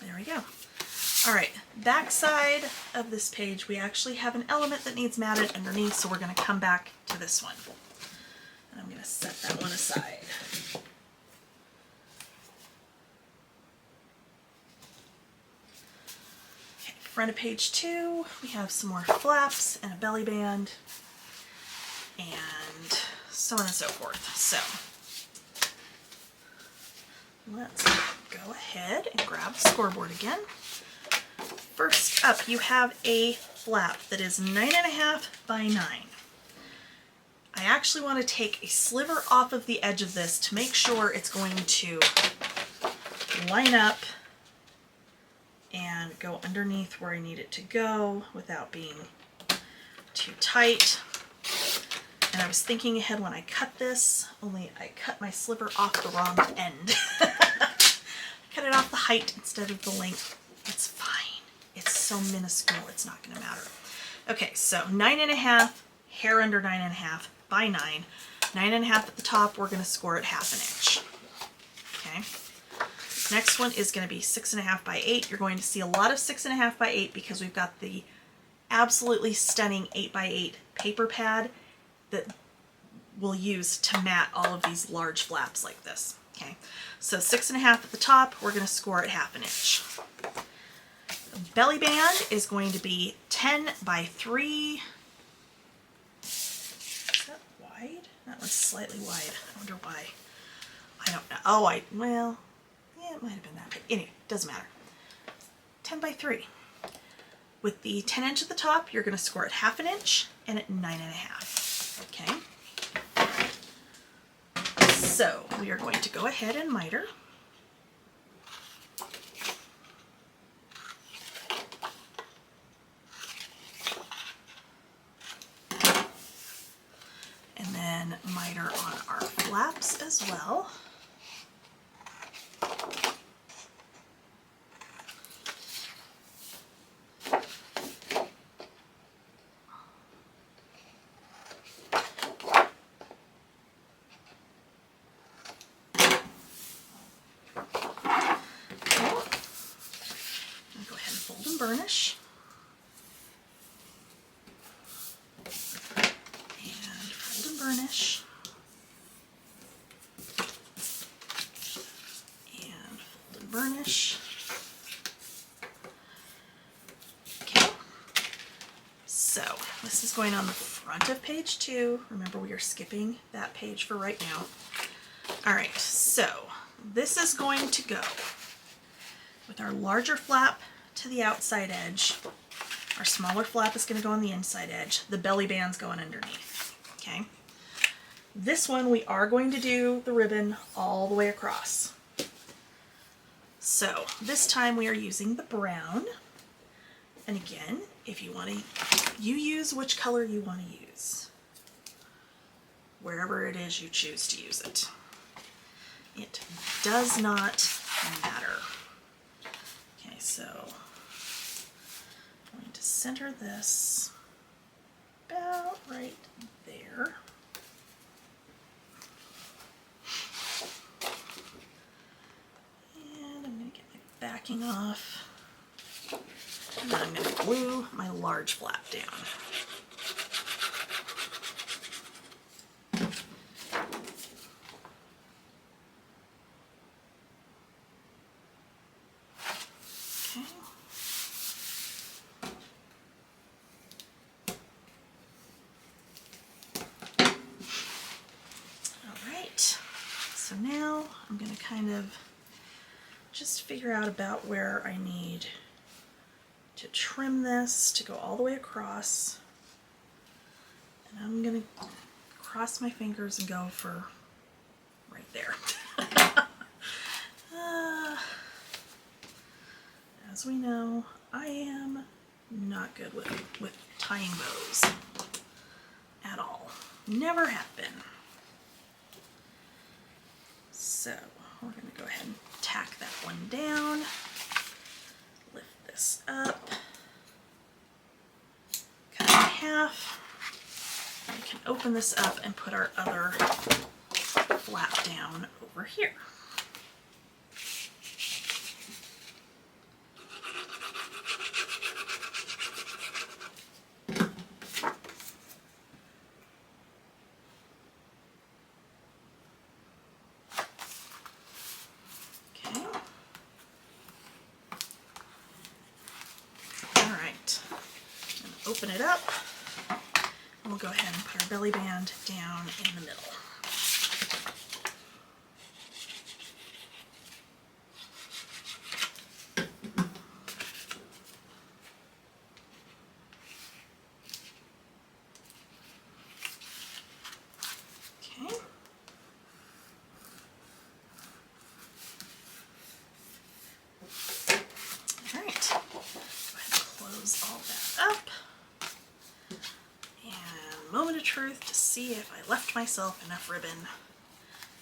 there we go. All right, back side of this page, we actually have an element that needs matted underneath, so we're going to come back to this one. And I'm going to set that one aside. Okay, front of page 2, we have some more flaps and a belly band, and so on and so forth. So let's go ahead and grab the scoreboard again. First up, you have a flap that is 9.5 by 9. I actually want to take a sliver off of the edge of this to make sure it's going to line up and go underneath where I need it to go without being too tight. And I was thinking ahead when I cut this, only I cut my sliver off the wrong end. Cut it off the height instead of the length. It's fine. It's so minuscule, it's not going to matter. Okay, so 9.5, hair under 9.5 by 9. 9.5 at the top, we're going to score it 1/2 inch. Okay. Next one is going to be 6.5 by 8. You're going to see a lot of 6.5 by 8 because we've got the absolutely stunning 8 by 8 paper pad that we'll use to mat all of these large flaps like this. Okay, so 6.5 at the top, we're going to score it 1/2 inch. Belly band is going to be 10 by 3. Is that wide? That one's slightly wide. I wonder why. I don't know. Oh, well, yeah, it might have been that big. Anyway, doesn't matter. 10 by 3. With the 10 inch at the top, you're going to score it 1/2 inch and at 9.5. Okay. So we are going to go ahead and miter. And then miter on our flaps as well. Burnish. And fold and burnish. And fold and burnish. Okay. So this is going on the front of page 2. Remember, we are skipping that page for right now. All right, so this is going to go with our larger flap to the outside edge. Our smaller flap is going to go on the inside edge. The belly band's going underneath. Okay. This one we are going to do the ribbon all the way across. So this time we are using the brown. And again, if you want to, you use which color you want to use. Wherever it is you choose to use it. It does not matter. Okay, so I'm going to center this about right there. And I'm going to get my back backing off. And then I'm going to glue my large flap down. Okay. All right. So now I'm going to kind of just figure out about where I need to trim this to go all the way across. And I'm going to cross my fingers and go for right there. As we know, I am not good with tying bows at all. Never have been. So we're going to go ahead and tack that one down. Lift this up. Cut it in half. We can open this up and put our other flap down over here. Open it up, and we'll go ahead and put our belly band down in the middle. Okay. All right. Go ahead and close all that up. Moment of truth to see if I left myself enough ribbon,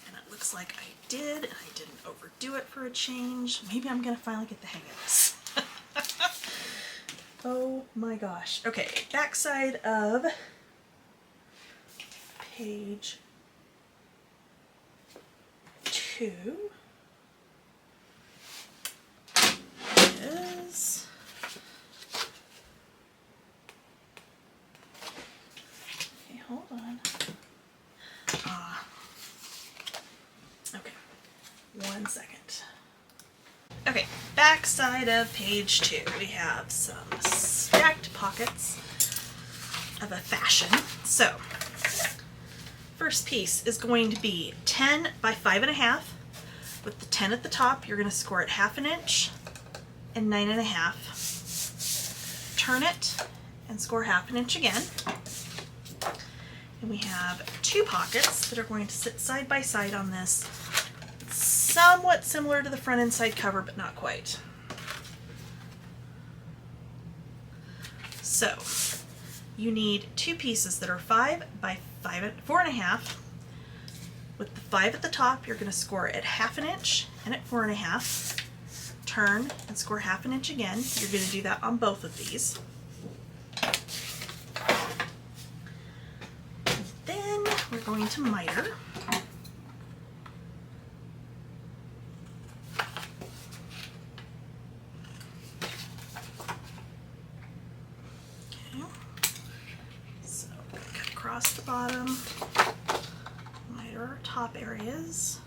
and it looks like I did, and I didn't overdo it for a change. Maybe I'm gonna finally get the hang of this. Oh my gosh. Okay, backside of page 2 is hold on. Okay, 1 second. Okay, back side of page 2, we have some stacked pockets of a fashion. So, first piece is going to be 10 by 5.5. With the 10 at the top, you're going to score it 1/2 inch and 9.5. Turn it and score 1/2 inch again. And we have 2 pockets that are going to sit side by side on this, somewhat similar to the front and side cover, but not quite. So you need 2 pieces that are 5 by 4.5. With the 5 at the top, you're going to score at 1/2 inch and at 4.5. Turn and score 1/2 inch again. You're going to do that on both of these. We're going to miter. Okay. So cut across the bottom, miter our top areas.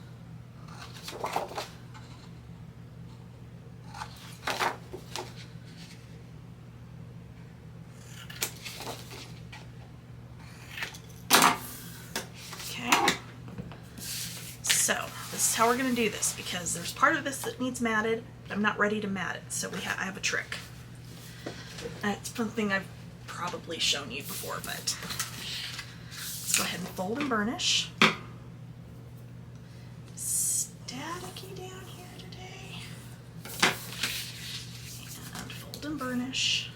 So this is how we're going to do this, because there's part of this that needs matted, but I'm not ready to mat it, so I have a trick. It's something I've probably shown you before, but let's go ahead and fold and burnish. Staticky down here today. And fold and burnish.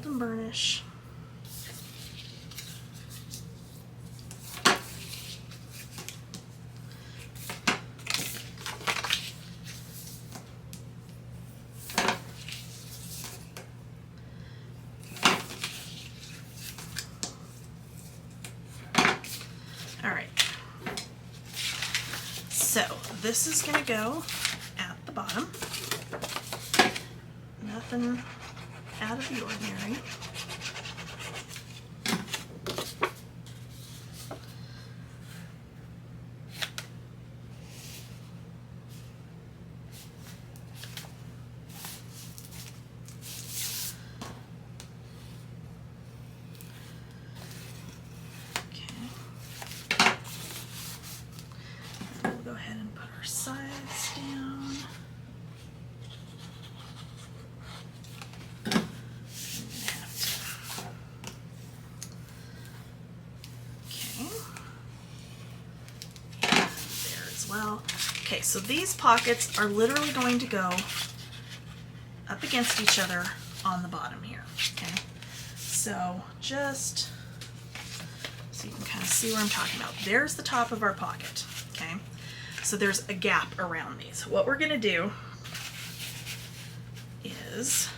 Burnish. So this is going to go at the bottom. Nothing out of the ordinary. Go ahead and put our sides down. Okay. There as well. Okay, so these pockets are literally going to go up against each other on the bottom here. Okay. So just so you can kind of see what I'm talking about. There's the top of our pocket. Okay. So there's a gap around these. What we're going to do is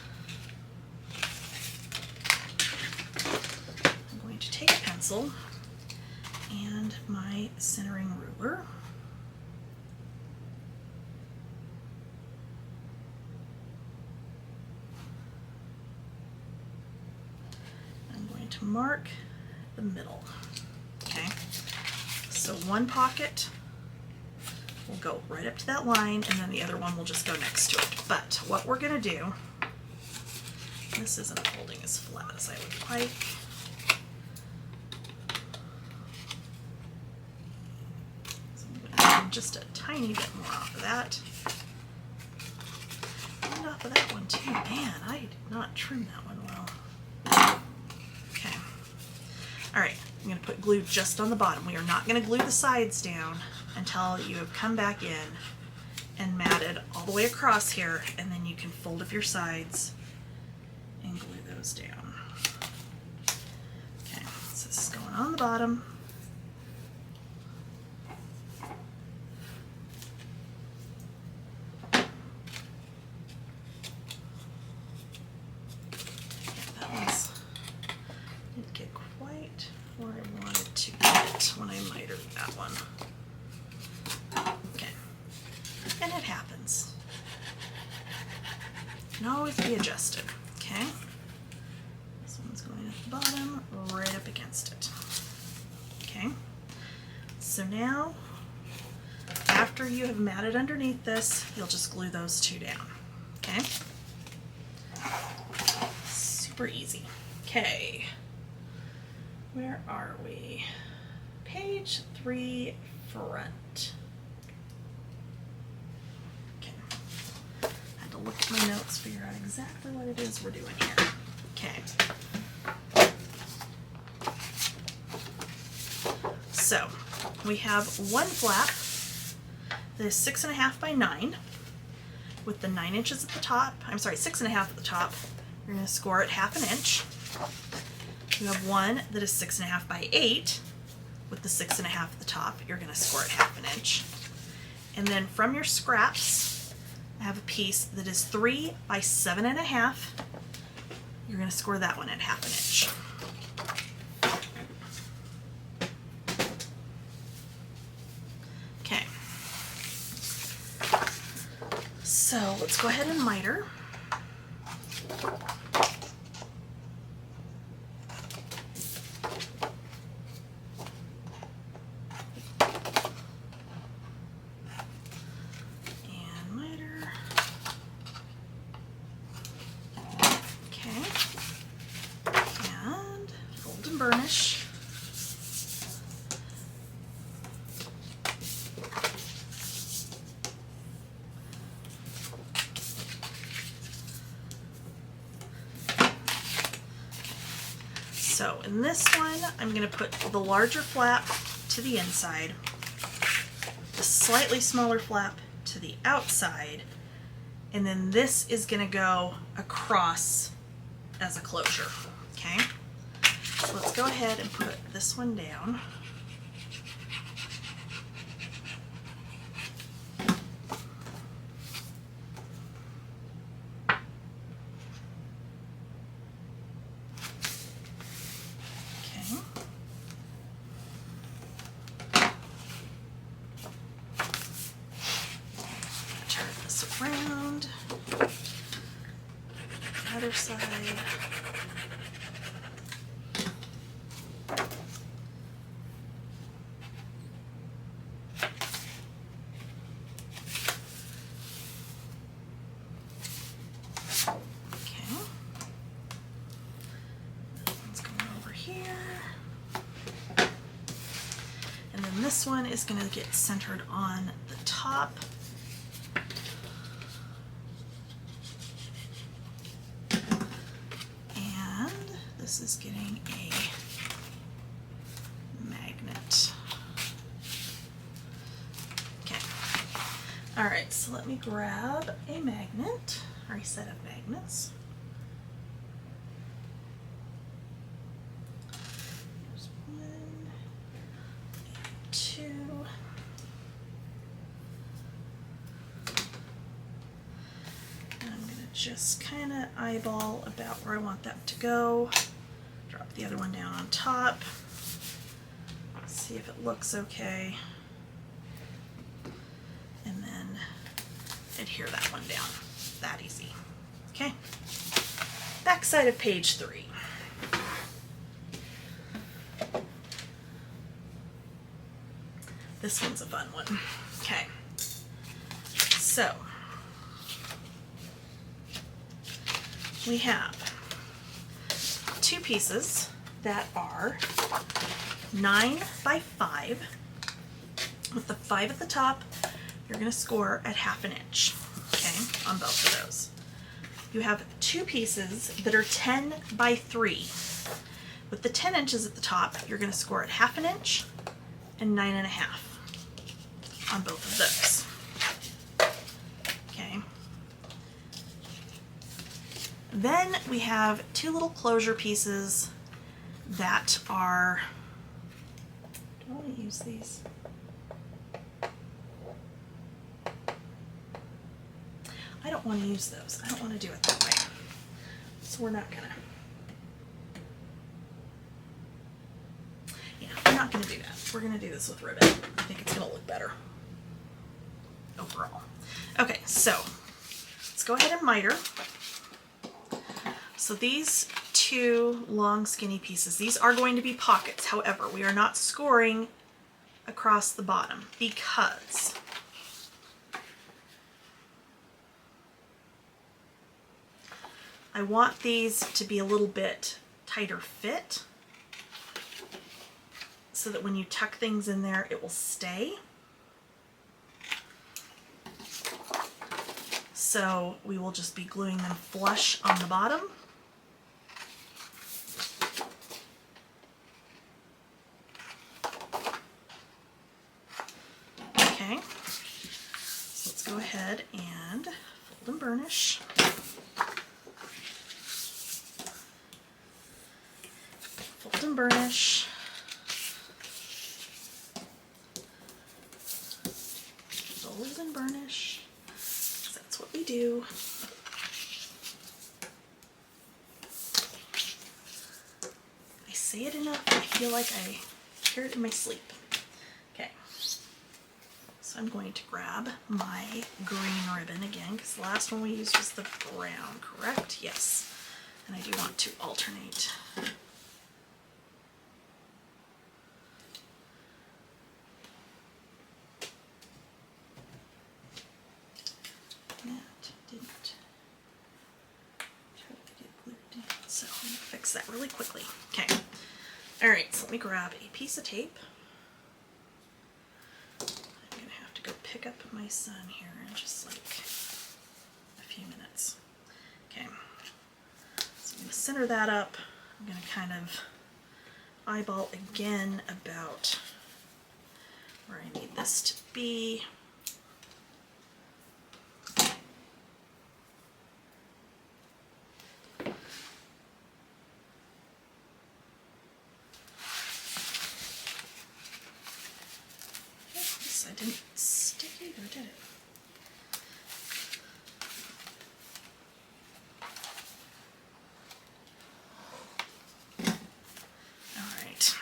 I'm going to take a pencil and my centering ruler. I'm going to mark the middle. Okay. So one pocket will go right up to that line, and then the other one will just go next to it. But what we're going to do, this isn't holding as flat as I would like. So I'm going to trim just a tiny bit more off of that. And off of that one too. Man, I did not trim that one well. Okay. Alright, I'm going to put glue just on the bottom. We are not going to glue the sides down until you have come back in and matted all the way across here, and then you can fold up your sides and glue those down. Okay, so this is going on the bottom. That one's didn't get quite where I wanted to get when I mitered that one. Okay, and it happens. Can always be adjusted. Okay, this one's going at the bottom, right up against it. Okay, so now after you have matted underneath this, you'll just glue those two down. Okay, super easy. Okay, where are we? Page 3, front. Okay, I had to look at my notes, figure out exactly what it is we're doing here. Okay. So we have one flap that is 6.5 by 9 with the 9 inches at the top. I'm sorry, 6.5 at the top. You're going to score it 1/2 inch. You have one that is 6.5 by 8 with the 6.5 at the top. You're going to score it 1/2 inch. And then from your scraps, I have a piece that is 3 by 7.5. You're going to score that one at 1/2 inch. Okay. So let's go ahead and miter. Burnish. So in this one, I'm going to put the larger flap to the inside, the slightly smaller flap to the outside, and then this is going to go across as a closure. Okay? So let's go ahead and put this one down. Okay. side. This one is going to get centered on the top. And this is getting a magnet. Okay. All right, so let me grab a magnet, or a set of magnets. Just kind of eyeball about where I want that to go. Drop the other one down on top. See if it looks okay. And then adhere that one down. That easy. Okay. Back side of page 3. This one's a fun one. Okay. So we have 2 pieces that are 9 by 5. With the 5 at the top, you're going to score at 1/2 inch, okay, on both of those. You have 2 pieces that are 10 by 3. With the 10 inches at the top, you're going to score at 1/2 inch and 9.5 on both of those. Then we have 2 little closure pieces that are, do I want to use these? I don't want to use those. I don't want to do it that way. So we're not gonna. Yeah, we're not gonna do that. We're gonna do this with ribbon. I think it's gonna look better overall. Okay, so let's go ahead and miter. So these 2 long skinny pieces, these are going to be pockets. However, we are not scoring across the bottom because I want these to be a little bit tighter fit so that when you tuck things in there, it will stay. So we will just be gluing them flush on the bottom. Okay, so let's go ahead and fold and burnish. Fold and burnish. Fold and burnish. That's what we do. I say it enough, I feel like I hear it in my sleep. Okay. So I'm going to grab my green ribbon again, because the last one we used was the brown, correct? Yes. And I do want to alternate. That didn't try to get glued down, so I'm going to fix that really quickly. Okay. Alright, so let me grab a piece of tape. Go pick up my son here in just like a few minutes. Okay, so I'm going to center that up. I'm going to kind of eyeball again about where I need this to be. I didn't stick either, did it? Alright.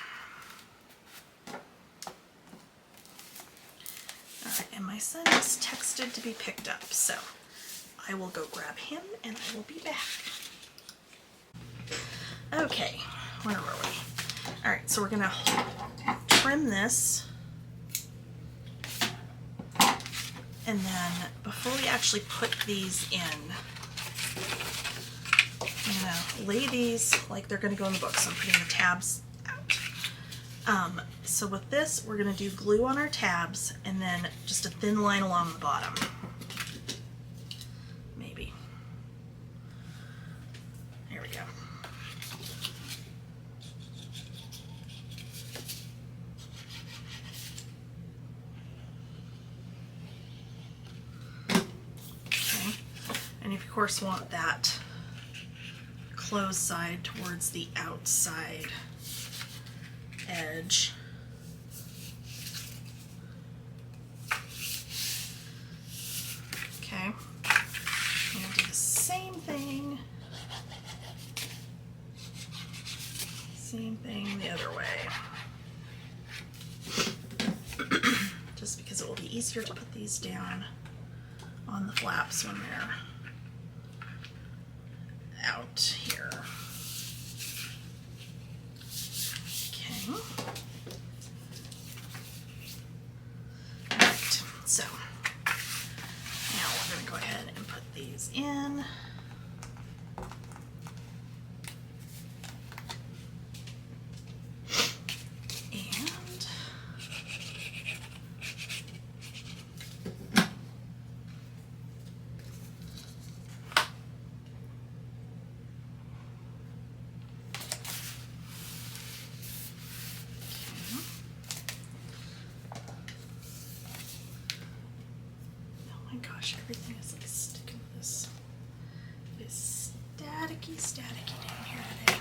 Alright, and my son is texted to be picked up, so I will go grab him and I will be back. Okay, where were we? All right, so we're gonna trim this, and then before we actually put these in, I'm gonna lay these like they're gonna go in the book. So I'm putting the tabs out. So with this, we're gonna do glue on our tabs and then just a thin line along the bottom. Maybe. There we go. Okay. And you of course want that closed side towards the outside edge. Okay, I'm gonna do the same thing the other way. Just because it will be easier to put these down on the flaps when they're out here. Okay. Alright, so now we're going to go ahead and put these in. Gosh, everything is like sticking to this. It's staticky down here today.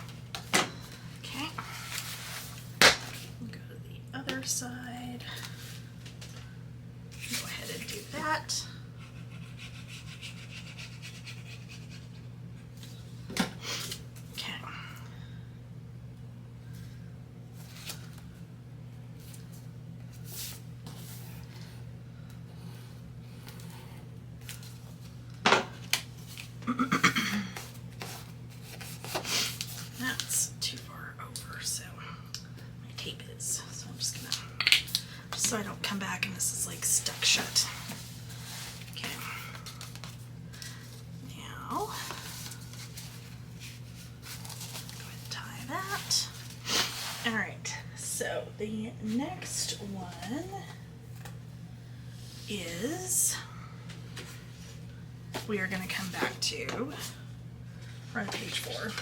Okay. Go to the other side. Go ahead and do that. Okay. That's too far over, so my tape is. So I'm just gonna, just so I don't come back and this is like stuck shut. Okay. Now, go ahead and tie that. All right. So the next one is we are going to come back to front of page 4.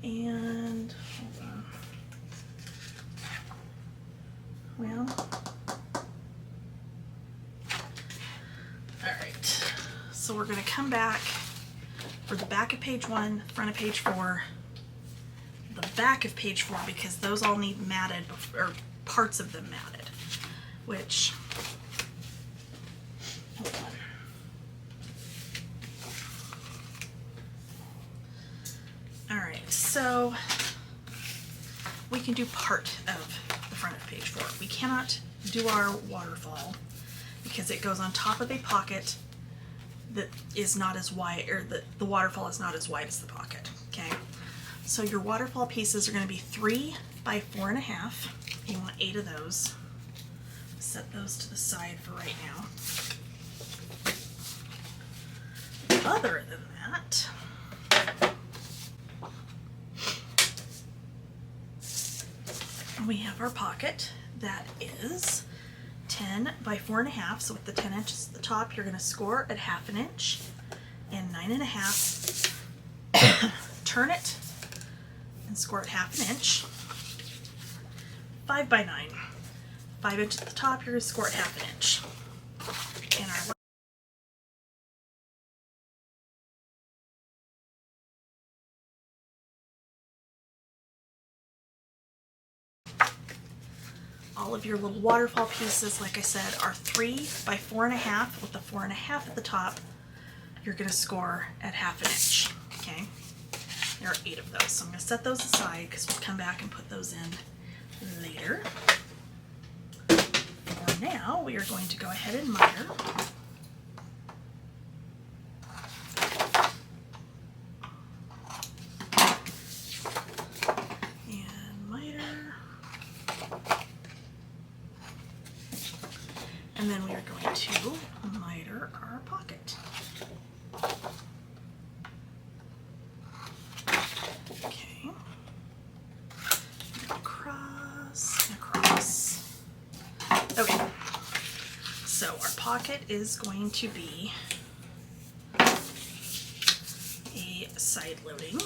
And hold on. Well, all right. So we're going to come back for the back of page 1, front of page 4, the back of page 4 because those all need matted, or parts of them matted, which, hold on. Alright, so we can do part of the front of page 4. We cannot do our waterfall because it goes on top of a pocket that is not as wide, or the waterfall is not as wide as the pocket, okay? So your waterfall pieces are going to be 3 by 4.5. You want 8 of those. Set those to the side for right now. Other than that, we have our pocket that is 10 by 4.5. So with the 10 inches at the top, you're going to score at 1/2 inch and 9.5. Turn it and score at 1/2 inch. 5 by 9. 5 inches at the top, you're going to score at 1/2 inch. And our all of your little waterfall pieces, like I said, are 3 by 4.5. With the 4.5 at the top, you're going to score at 1/2 inch. Okay, there are 8 of those, so I'm going to set those aside because we'll come back and put those in later. For now, we are going to go ahead and miter. And then we are going to miter our pocket. Okay. Across and across. Okay. So our pocket is going to be a side loading.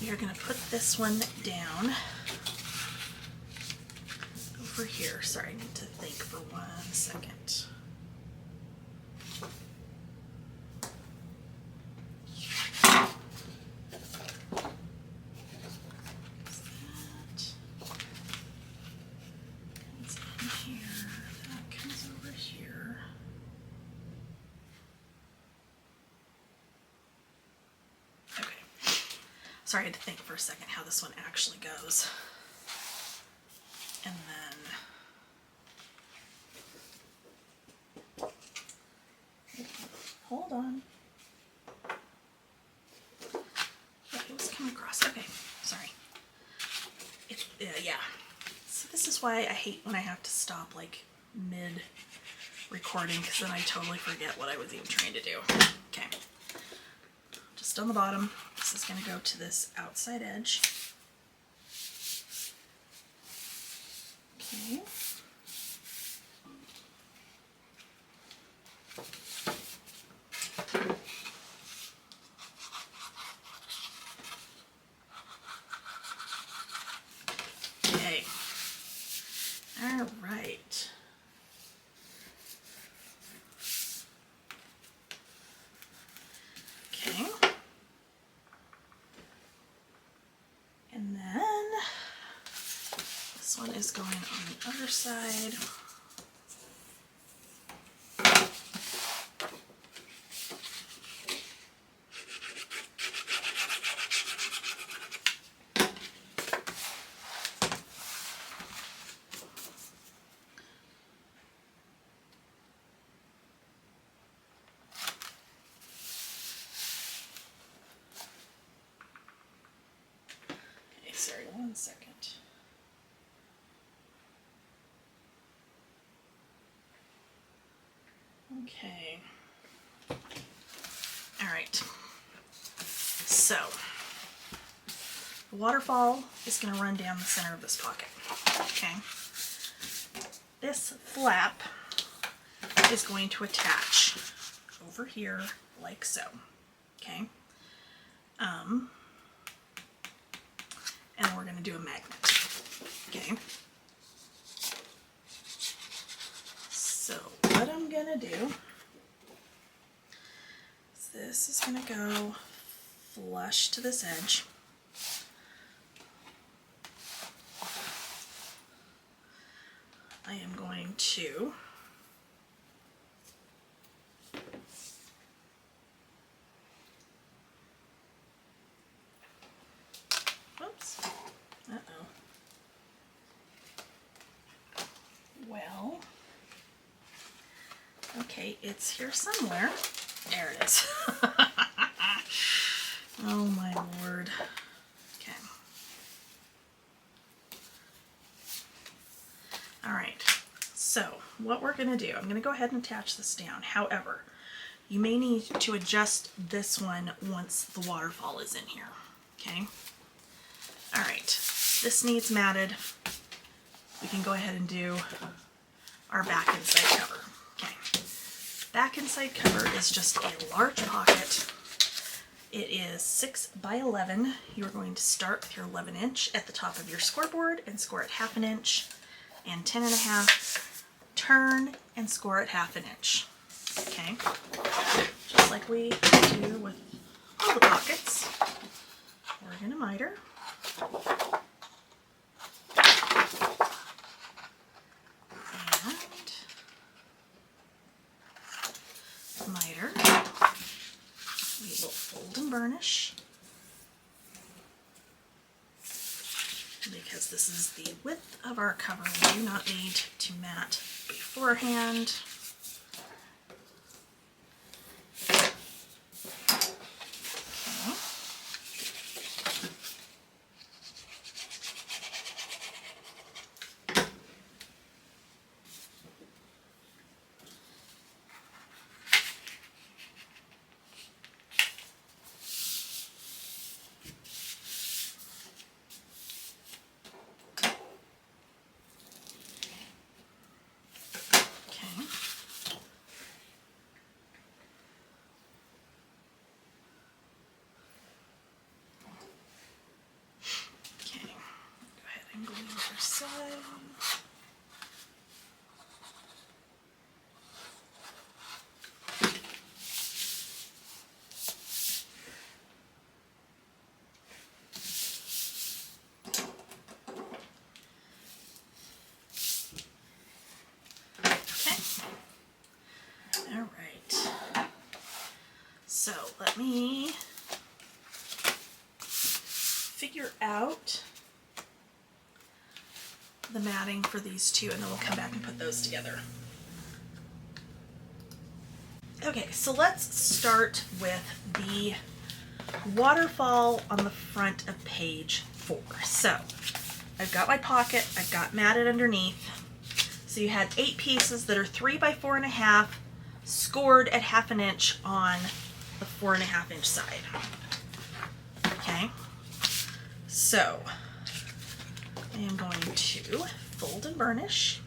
We are going to put this one down over here. Sorry, I need to think for 1 second. Sorry, I had to think for a second how this one actually goes. And then, hold on. Yeah, it was coming across. Okay, sorry. Yeah. So this is why I hate when I have to stop like mid-recording, because then I totally forget what I was even trying to do. Okay. Just on the bottom. This is going to go to this outside edge. Okay. Okay. All right. Okay. And then this one is going on the other side. Sorry, 1 second. Okay. All right. So, the waterfall is going to run down the center of this pocket. Okay. This flap is going to attach over here like so. Okay. And we're going to do a magnet. Okay. So what I'm going to do is this is going to go flush to this edge. I am going to whoops. Uh-oh. Well, okay, it's here somewhere. There it is. Oh my Lord. Okay. All right. So what we're going to do, I'm going to go ahead and attach this down. However, you may need to adjust this one once the waterfall is in here. Okay. All right. This needs matted. We can go ahead and do our back and side cover. Okay. Back and side cover is just a large pocket. It is 6 by 11. You're going to start with your 11" at the top of your scoreboard and score at 1/2 inch, and 10.5. Turn and score at 1/2 inch. Okay, just like we do with all the pockets. We're going to miter. And miter. We will fold and burnish, because this is the width of our cover. We do not need to mat beforehand. Okay. side. All right, so let me figure out the matting for these two, and then we'll come back and put those together. Okay, so let's start with the waterfall on the front of page 4. So I've got my pocket, I've got matted underneath. So you had 8 pieces that are 3 by 4.5, scored at 1/2 inch on the 4.5 inch side. Okay, so I am going to fold and burnish.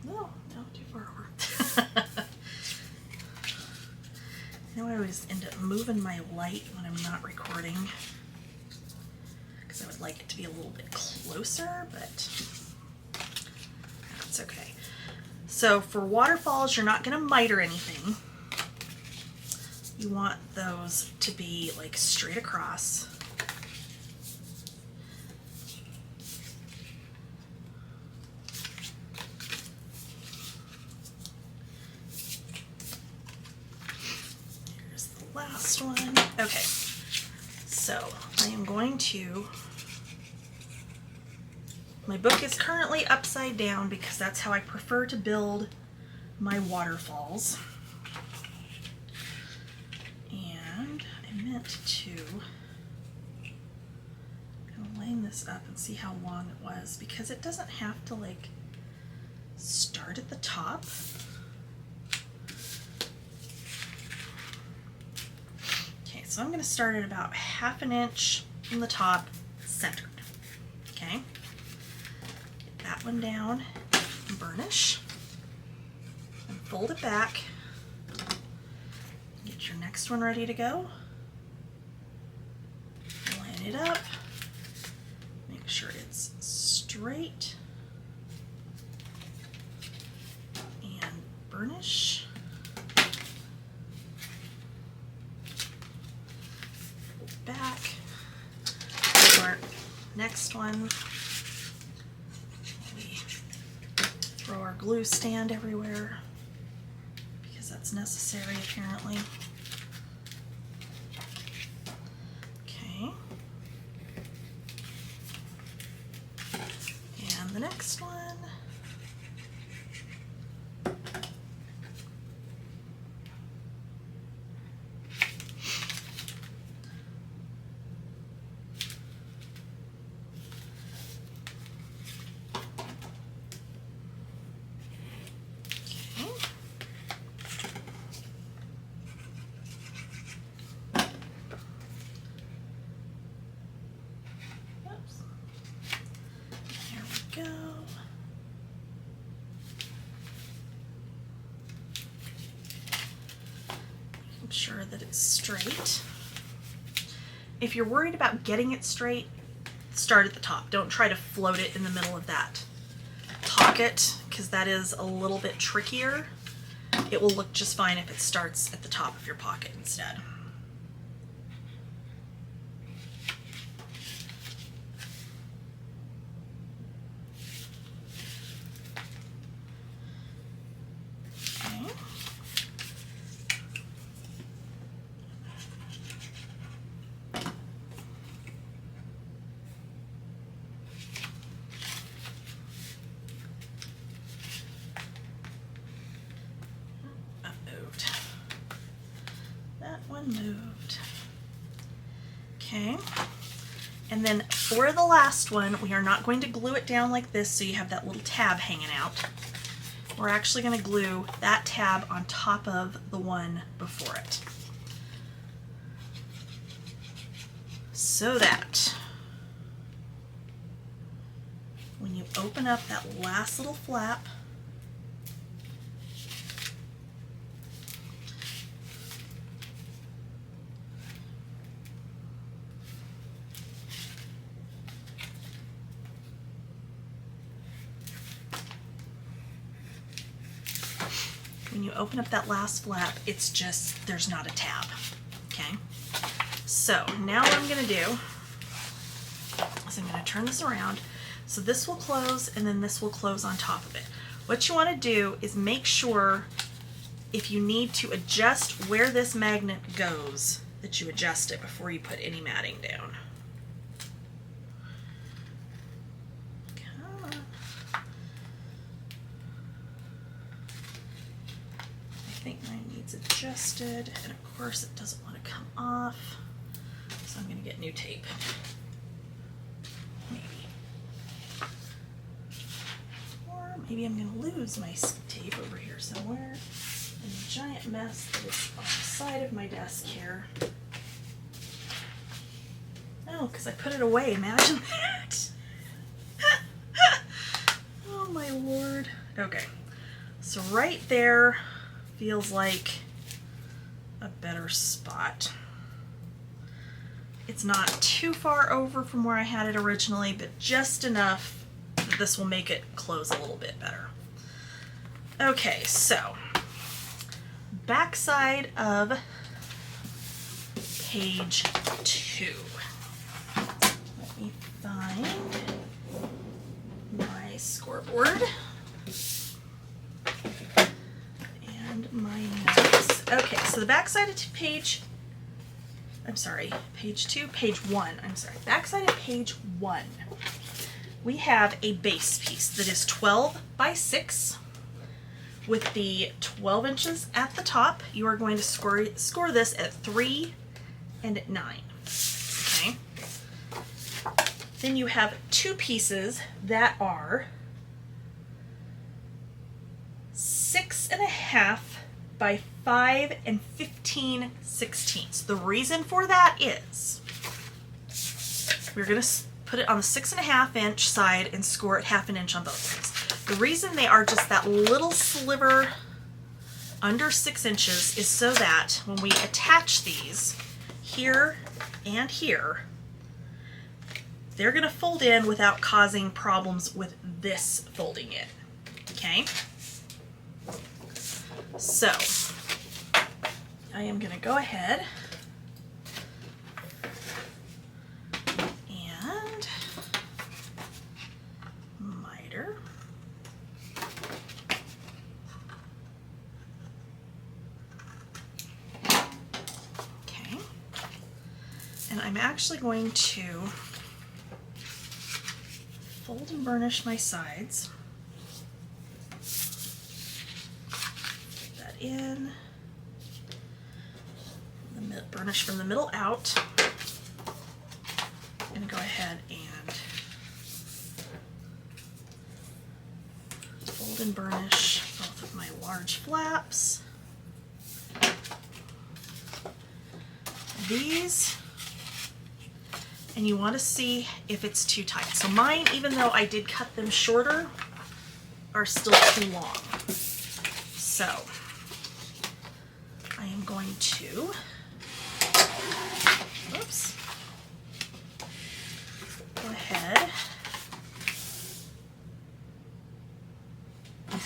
No, too far over. I know I always end up moving my light when I'm not recording, because I would like it to be a little bit closer, but that's okay. So for waterfalls, you're not going to miter anything. You want those to be like straight across. Here's the last one. Okay, so I am going to, my book is currently upside down because that's how I prefer to build my waterfalls. And I meant to kind of line this up and see how long it was, because it doesn't have to like start at the top. Okay, so I'm going to start at about 1/2 inch from the top, centered. Okay, get that one down, burnish, and fold it back. Get your next one ready to go. Line it up. Make sure it's straight. And burnish. Fold back. Our next one, we throw our glue stand everywhere, because that's necessary apparently. Okay. And the next one. Go. Make sure that it's straight. If you're worried about getting it straight, start at the top. Don't try to float it in the middle of that pocket, because that is a little bit trickier. It will look just fine if it starts at the top of your pocket instead. Moved. Okay, and then for the last one, we are not going to glue it down like this so you have that little tab hanging out. We're actually going to glue that tab on top of the one before it, so that when you open up that last little flap, open up that last flap, it's just, there's not a tab, okay? So now what I'm gonna do is I'm gonna turn this around. So this will close and then this will close on top of it. What you wanna do is make sure if you need to adjust where this magnet goes, that you adjust it before you put any matting down. Come on. I think mine needs adjusted, and of course it doesn't want to come off, so I'm going to get new tape. Maybe. Or maybe I'm going to lose my tape over here somewhere. A giant mess that is on the side of my desk here. Oh, because I put it away. Imagine that. Oh my lord. Okay. So right there feels like a better spot. It's not too far over from where I had it originally, but just enough that this will make it close a little bit better. Okay, so backside of page 2. Let me find my scoreboard and my notes. Okay, so the backside of page 1. Backside of page 1. We have a base piece that is 12 by 6. With the 12 inches at the top, you are going to score this at 3 and at 9. Okay. Then you have 2 pieces that are 6.5 by 5 and 15/16. The reason for that is we're going to put it on the 6.5 inch side and score it 1/2 inch on both sides. The reason they are just that little sliver under 6 inches is so that when we attach these here and here, they're going to fold in without causing problems with this folding in. Okay? So, I am going to go ahead and miter. Okay. And I'm actually going to fold and burnish my sides. Put that in. Burnish from the middle out. I'm going to go ahead and fold and burnish both of my large flaps. These, and you want to see if it's too tight. So mine, even though I did cut them shorter, are still too long. So I am going to go ahead and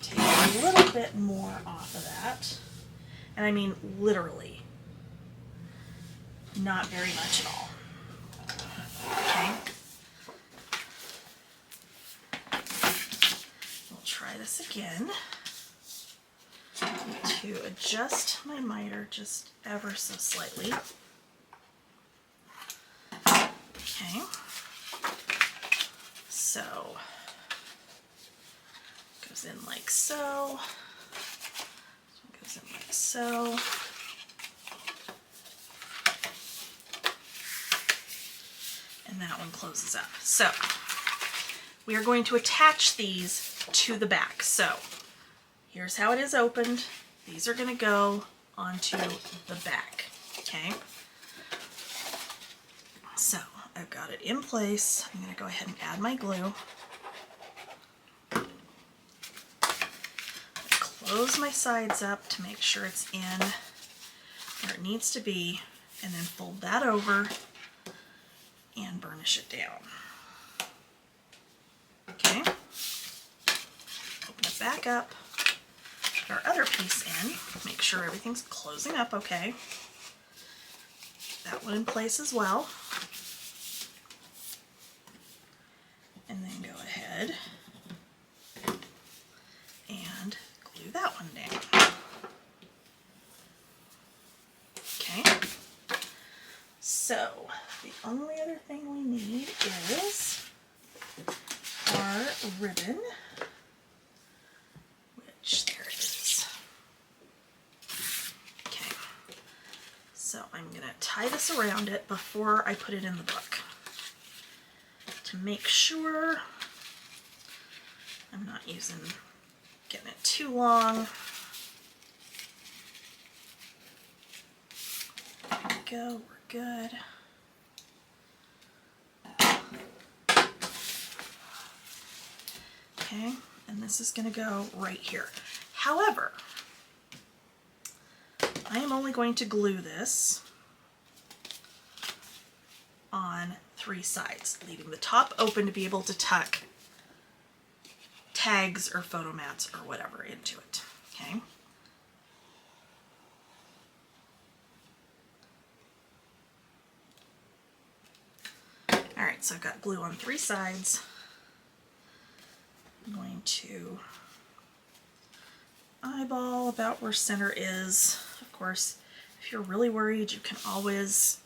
take a little bit more off of that. And I mean literally, not very much at all. Okay. We'll try this again. To adjust my miter just ever so slightly. Okay, so it goes in like so, it goes in like so, and that one closes up. So we are going to attach these to the back. So here's how it is opened. These are going to go onto the back, okay? So I've got it in place. I'm going to go ahead and add my glue. Close my sides up to make sure it's in where it needs to be, and then fold that over and burnish it down. Okay? Open up back up, put our other piece in, make sure everything's closing up okay. That one in place as well. And then go ahead and glue that one down. Okay. So the only other thing we need is our ribbon, which there it is. Okay. So I'm going to tie this around it before I put it in the book to make sure I'm not getting it too long. There we go, we're good. Okay, and this is going to go right here. However, I am only going to glue this on 3 sides, leaving the top open to be able to tuck tags or photo mats or whatever into it. Okay. All right, so I've got glue on 3 sides. I'm going to eyeball about where center is. Of course, if you're really worried, you can always,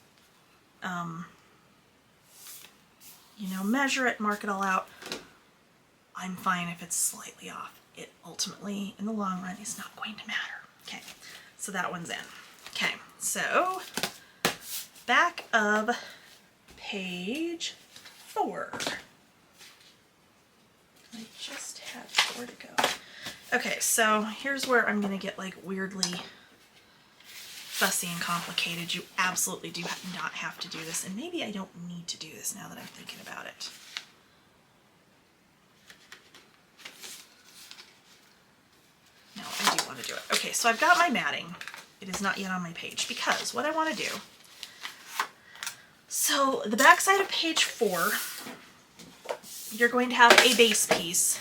you know, measure it, mark it all out. I'm fine if it's slightly off. It ultimately, in the long run, is not going to matter. Okay, so that one's in. Okay, so back of page 4. I just had 4 to go. Okay, so here's where I'm going to get like weirdly fussy and complicated. You absolutely do not have to do this, and maybe I don't need to do this now that I'm thinking about it. No, I do want to do it. Okay, so I've got my matting. It is not yet on my page because what I want to do, so the back side of page 4, you're going to have a base piece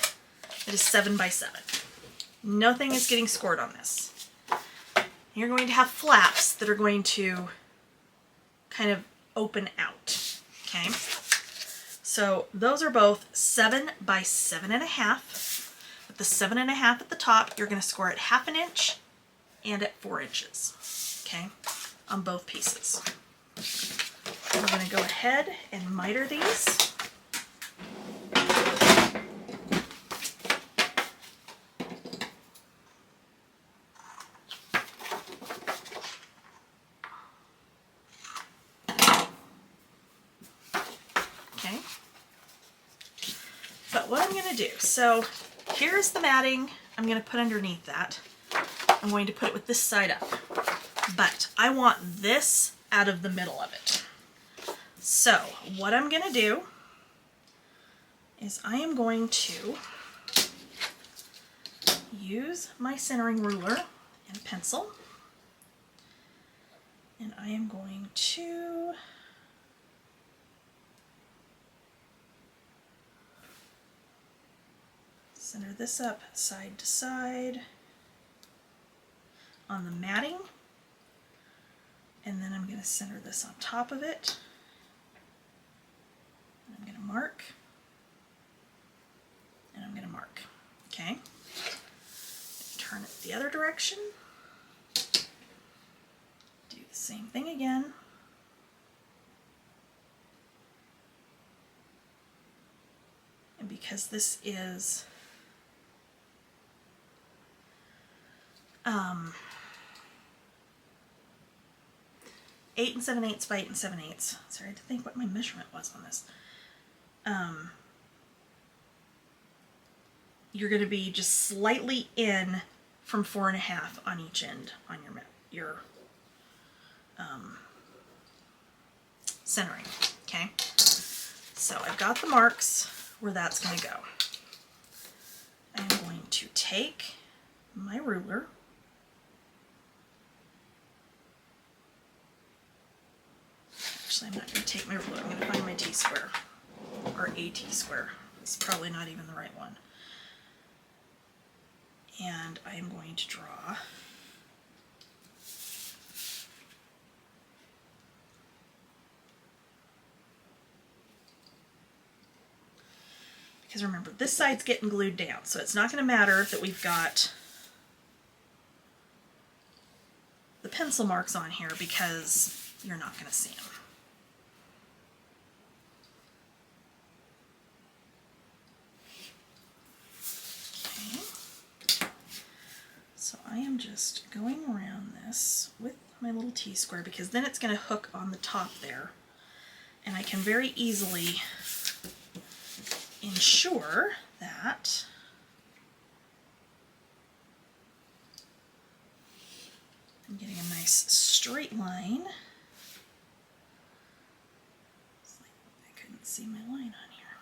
that is 7 by 7. Nothing is getting scored on this. You're going to have flaps that are going to kind of open out. Okay, so those are both 7 by 7.5. With the 7.5 at the top, you're going to score at 1/2 inch and at 4 inches. Okay, on both pieces. We're going to go ahead and miter these. Okay, but what I'm going to do, so here's the matting I'm going to put underneath that. I'm going to put it with this side up, but I want this out of the middle of it. So what I'm going to do is I am going to use my centering ruler and pencil, and I am going to center this up side to side on the matting, and then I'm going to center this on top of it. And I'm going to mark, and I'm going to mark. Okay, turn it the other direction, do the same thing again. And because this is 8 7/8 by 8 7/8. Sorry, I had to think what my measurement was on this. You're going to be just slightly in from 4.5 on each end on your centering. Okay, so I've got the marks where that's going to go. I'm going to take my ruler . Actually, I'm not going to take my ruler. I'm going to find my T-square, or a T-square. It's probably not even the right one. And I am going to draw because remember, this side's getting glued down, so it's not going to matter that we've got the pencil marks on here because you're not going to see them. Okay. So I am just going around this with my little T-square because then it's going to hook on the top there. And I can very easily ensure that I'm getting a nice straight line. It's like I couldn't see my line on here.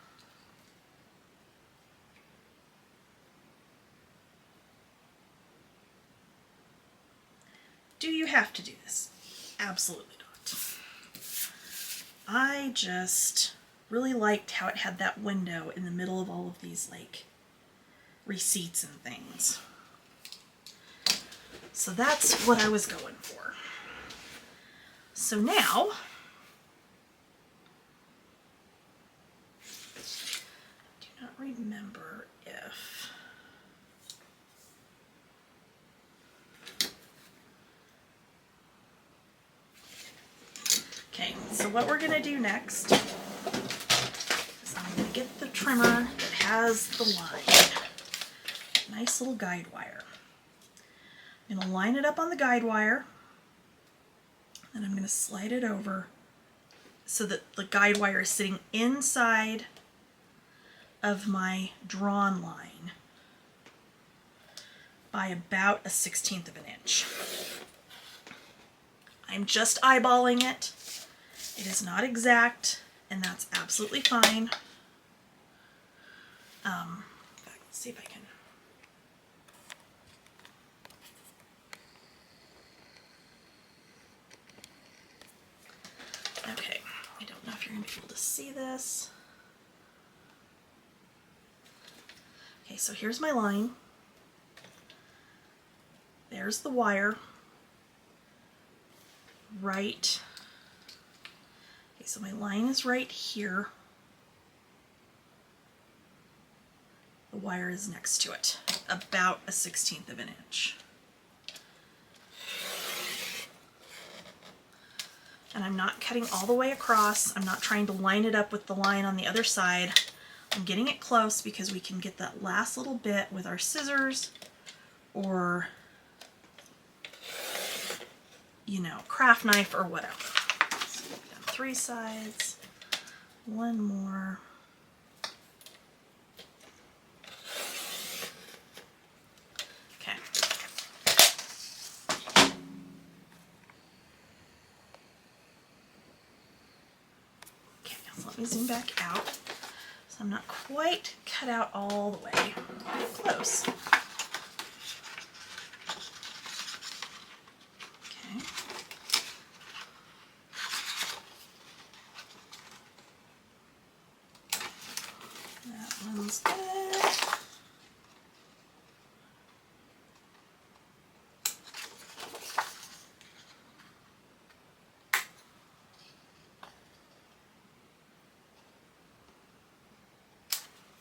Do you have to do this? Absolutely not. I just really liked how it had that window in the middle of all of these like receipts and things. So that's what I was going for. So now, I do not remember if okay, so what we're going to do next is I'm going to get the trimmer that has the line. Nice little guide wire. I'm going to line it up on the guide wire, and I'm going to slide it over so that the guide wire is sitting inside of my drawn line by about a 1/16 of an inch. I'm just eyeballing it. It is not exact, and that's absolutely fine. Let's see if I can. Okay, I don't know if you're going to be able to see this. Okay, so here's my line. There's the wire. Right. Okay, so my line is right here. The wire is next to it, about a 1/16 of an inch. And I'm not cutting all the way across. I'm not trying to line it up with the line on the other side. I'm getting it close because we can get that last little bit with our scissors or, you know, craft knife or whatever. So we've done 3 sides, 1 more. Okay. Okay, so let me zoom back out. So I'm not quite cut out all the way, but close. Okay. That one's good.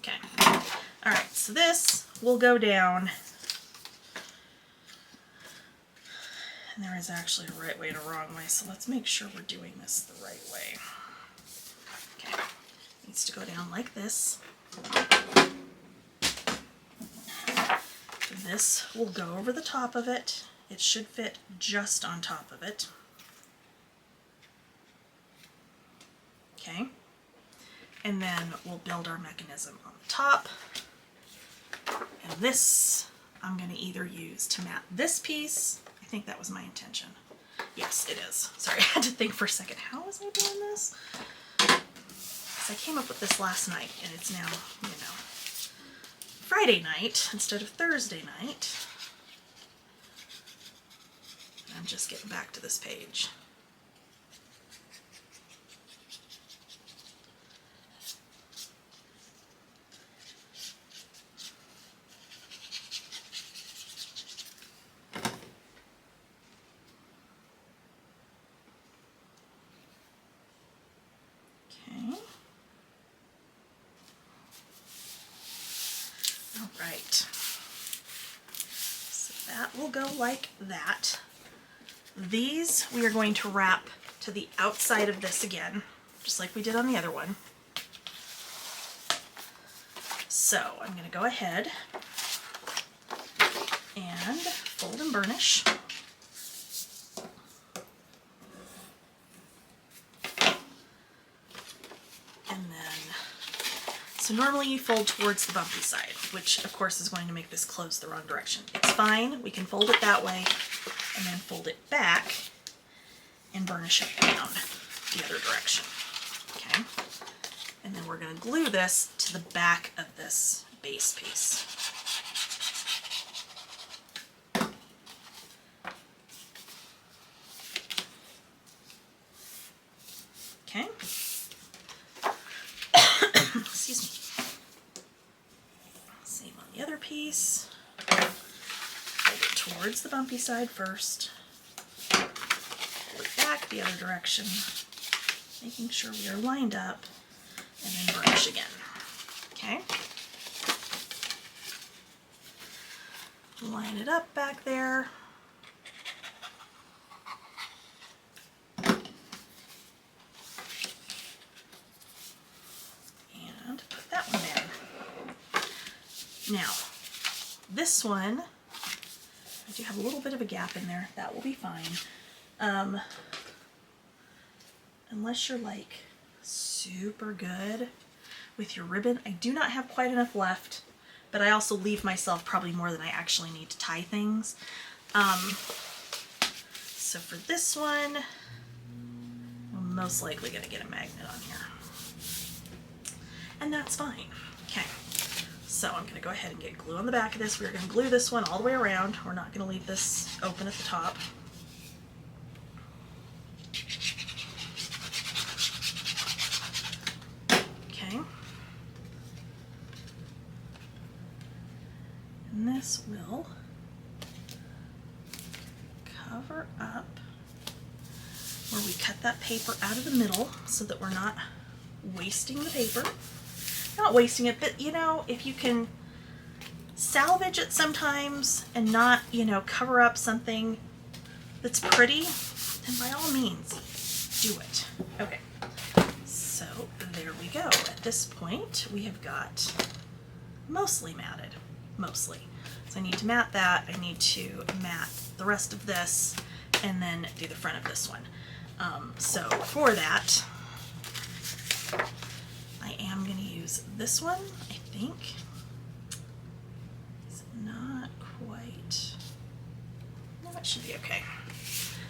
Okay. All right, so this will go down. And there is actually a right way and a wrong way, so let's make sure we're doing this the right way. Okay, it needs to go down like this. And this will go over the top of it. It should fit just on top of it. Okay, and then we'll build our mechanism on the top. And this I'm going to either use to mat this piece. I think that was my intention. Yes, it is. Sorry, I had to think for a second. How was I doing this? So I came up with this last night, and it's now, you know, Friday night instead of Thursday night. I'm just getting back to this page. right. So that will go like that. These we are going to wrap to the outside of this again, just like we did on the other one. So I'm going to go ahead and fold and burnish. And then, so normally you fold towards the bumpy side, which of course is going to make this close the wrong direction. It's fine, we can fold it that way and then fold it back and burnish it down the other direction. Okay, and then we're going to glue this to the back of this base piece. Okay. Excuse me. Same on the other piece. Fold it towards the bumpy side first. Fold it back the other direction, making sure we are lined up, and then burnish again. Okay. Line it up back there. And put that one there. Now, this one, I do have a little bit of a gap in there. That will be fine. Unless you're like super good with your ribbon. I do not have quite enough left, but I also leave myself probably more than I actually need to tie things. So for this one, I'm most likely going to get a magnet on here. And that's fine. Okay, so I'm going to go ahead and get glue on the back of this. We're going to glue this one all the way around. We're not going to leave this open at the top. Okay. And this will cover up where we cut that paper out of the middle so that we're not wasting the paper. Not wasting it, but you know, if you can salvage it sometimes and not, you know, cover up something that's pretty, then by all means, do it. Okay, so there we go. At this point, we have got mostly matted. Mostly. So I need to mat that, I need to mat the rest of this, and then do the front of this one. So for that, I am going to use this one, I think. It's not quite, no, it should be okay.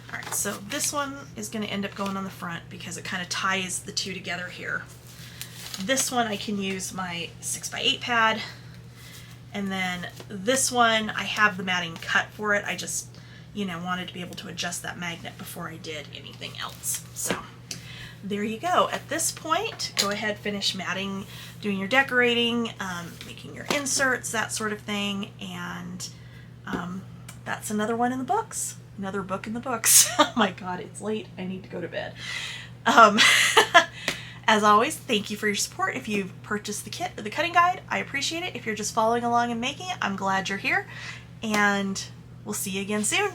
Alright, so this one is going to end up going on the front because it kind of ties the two together here. This one I can use my 6x8 pad. And then this one, I have the matting cut for it. I just, you know, wanted to be able to adjust that magnet before I did anything else. So there you go. At this point, go ahead, finish matting, doing your decorating, making your inserts, that sort of thing. And that's another one in the books. Another book in the books. Oh my God, it's late. I need to go to bed. As always, thank you for your support. If you've purchased the kit or the cutting guide, I appreciate it. If you're just following along and making it, I'm glad you're here. And we'll see you again soon.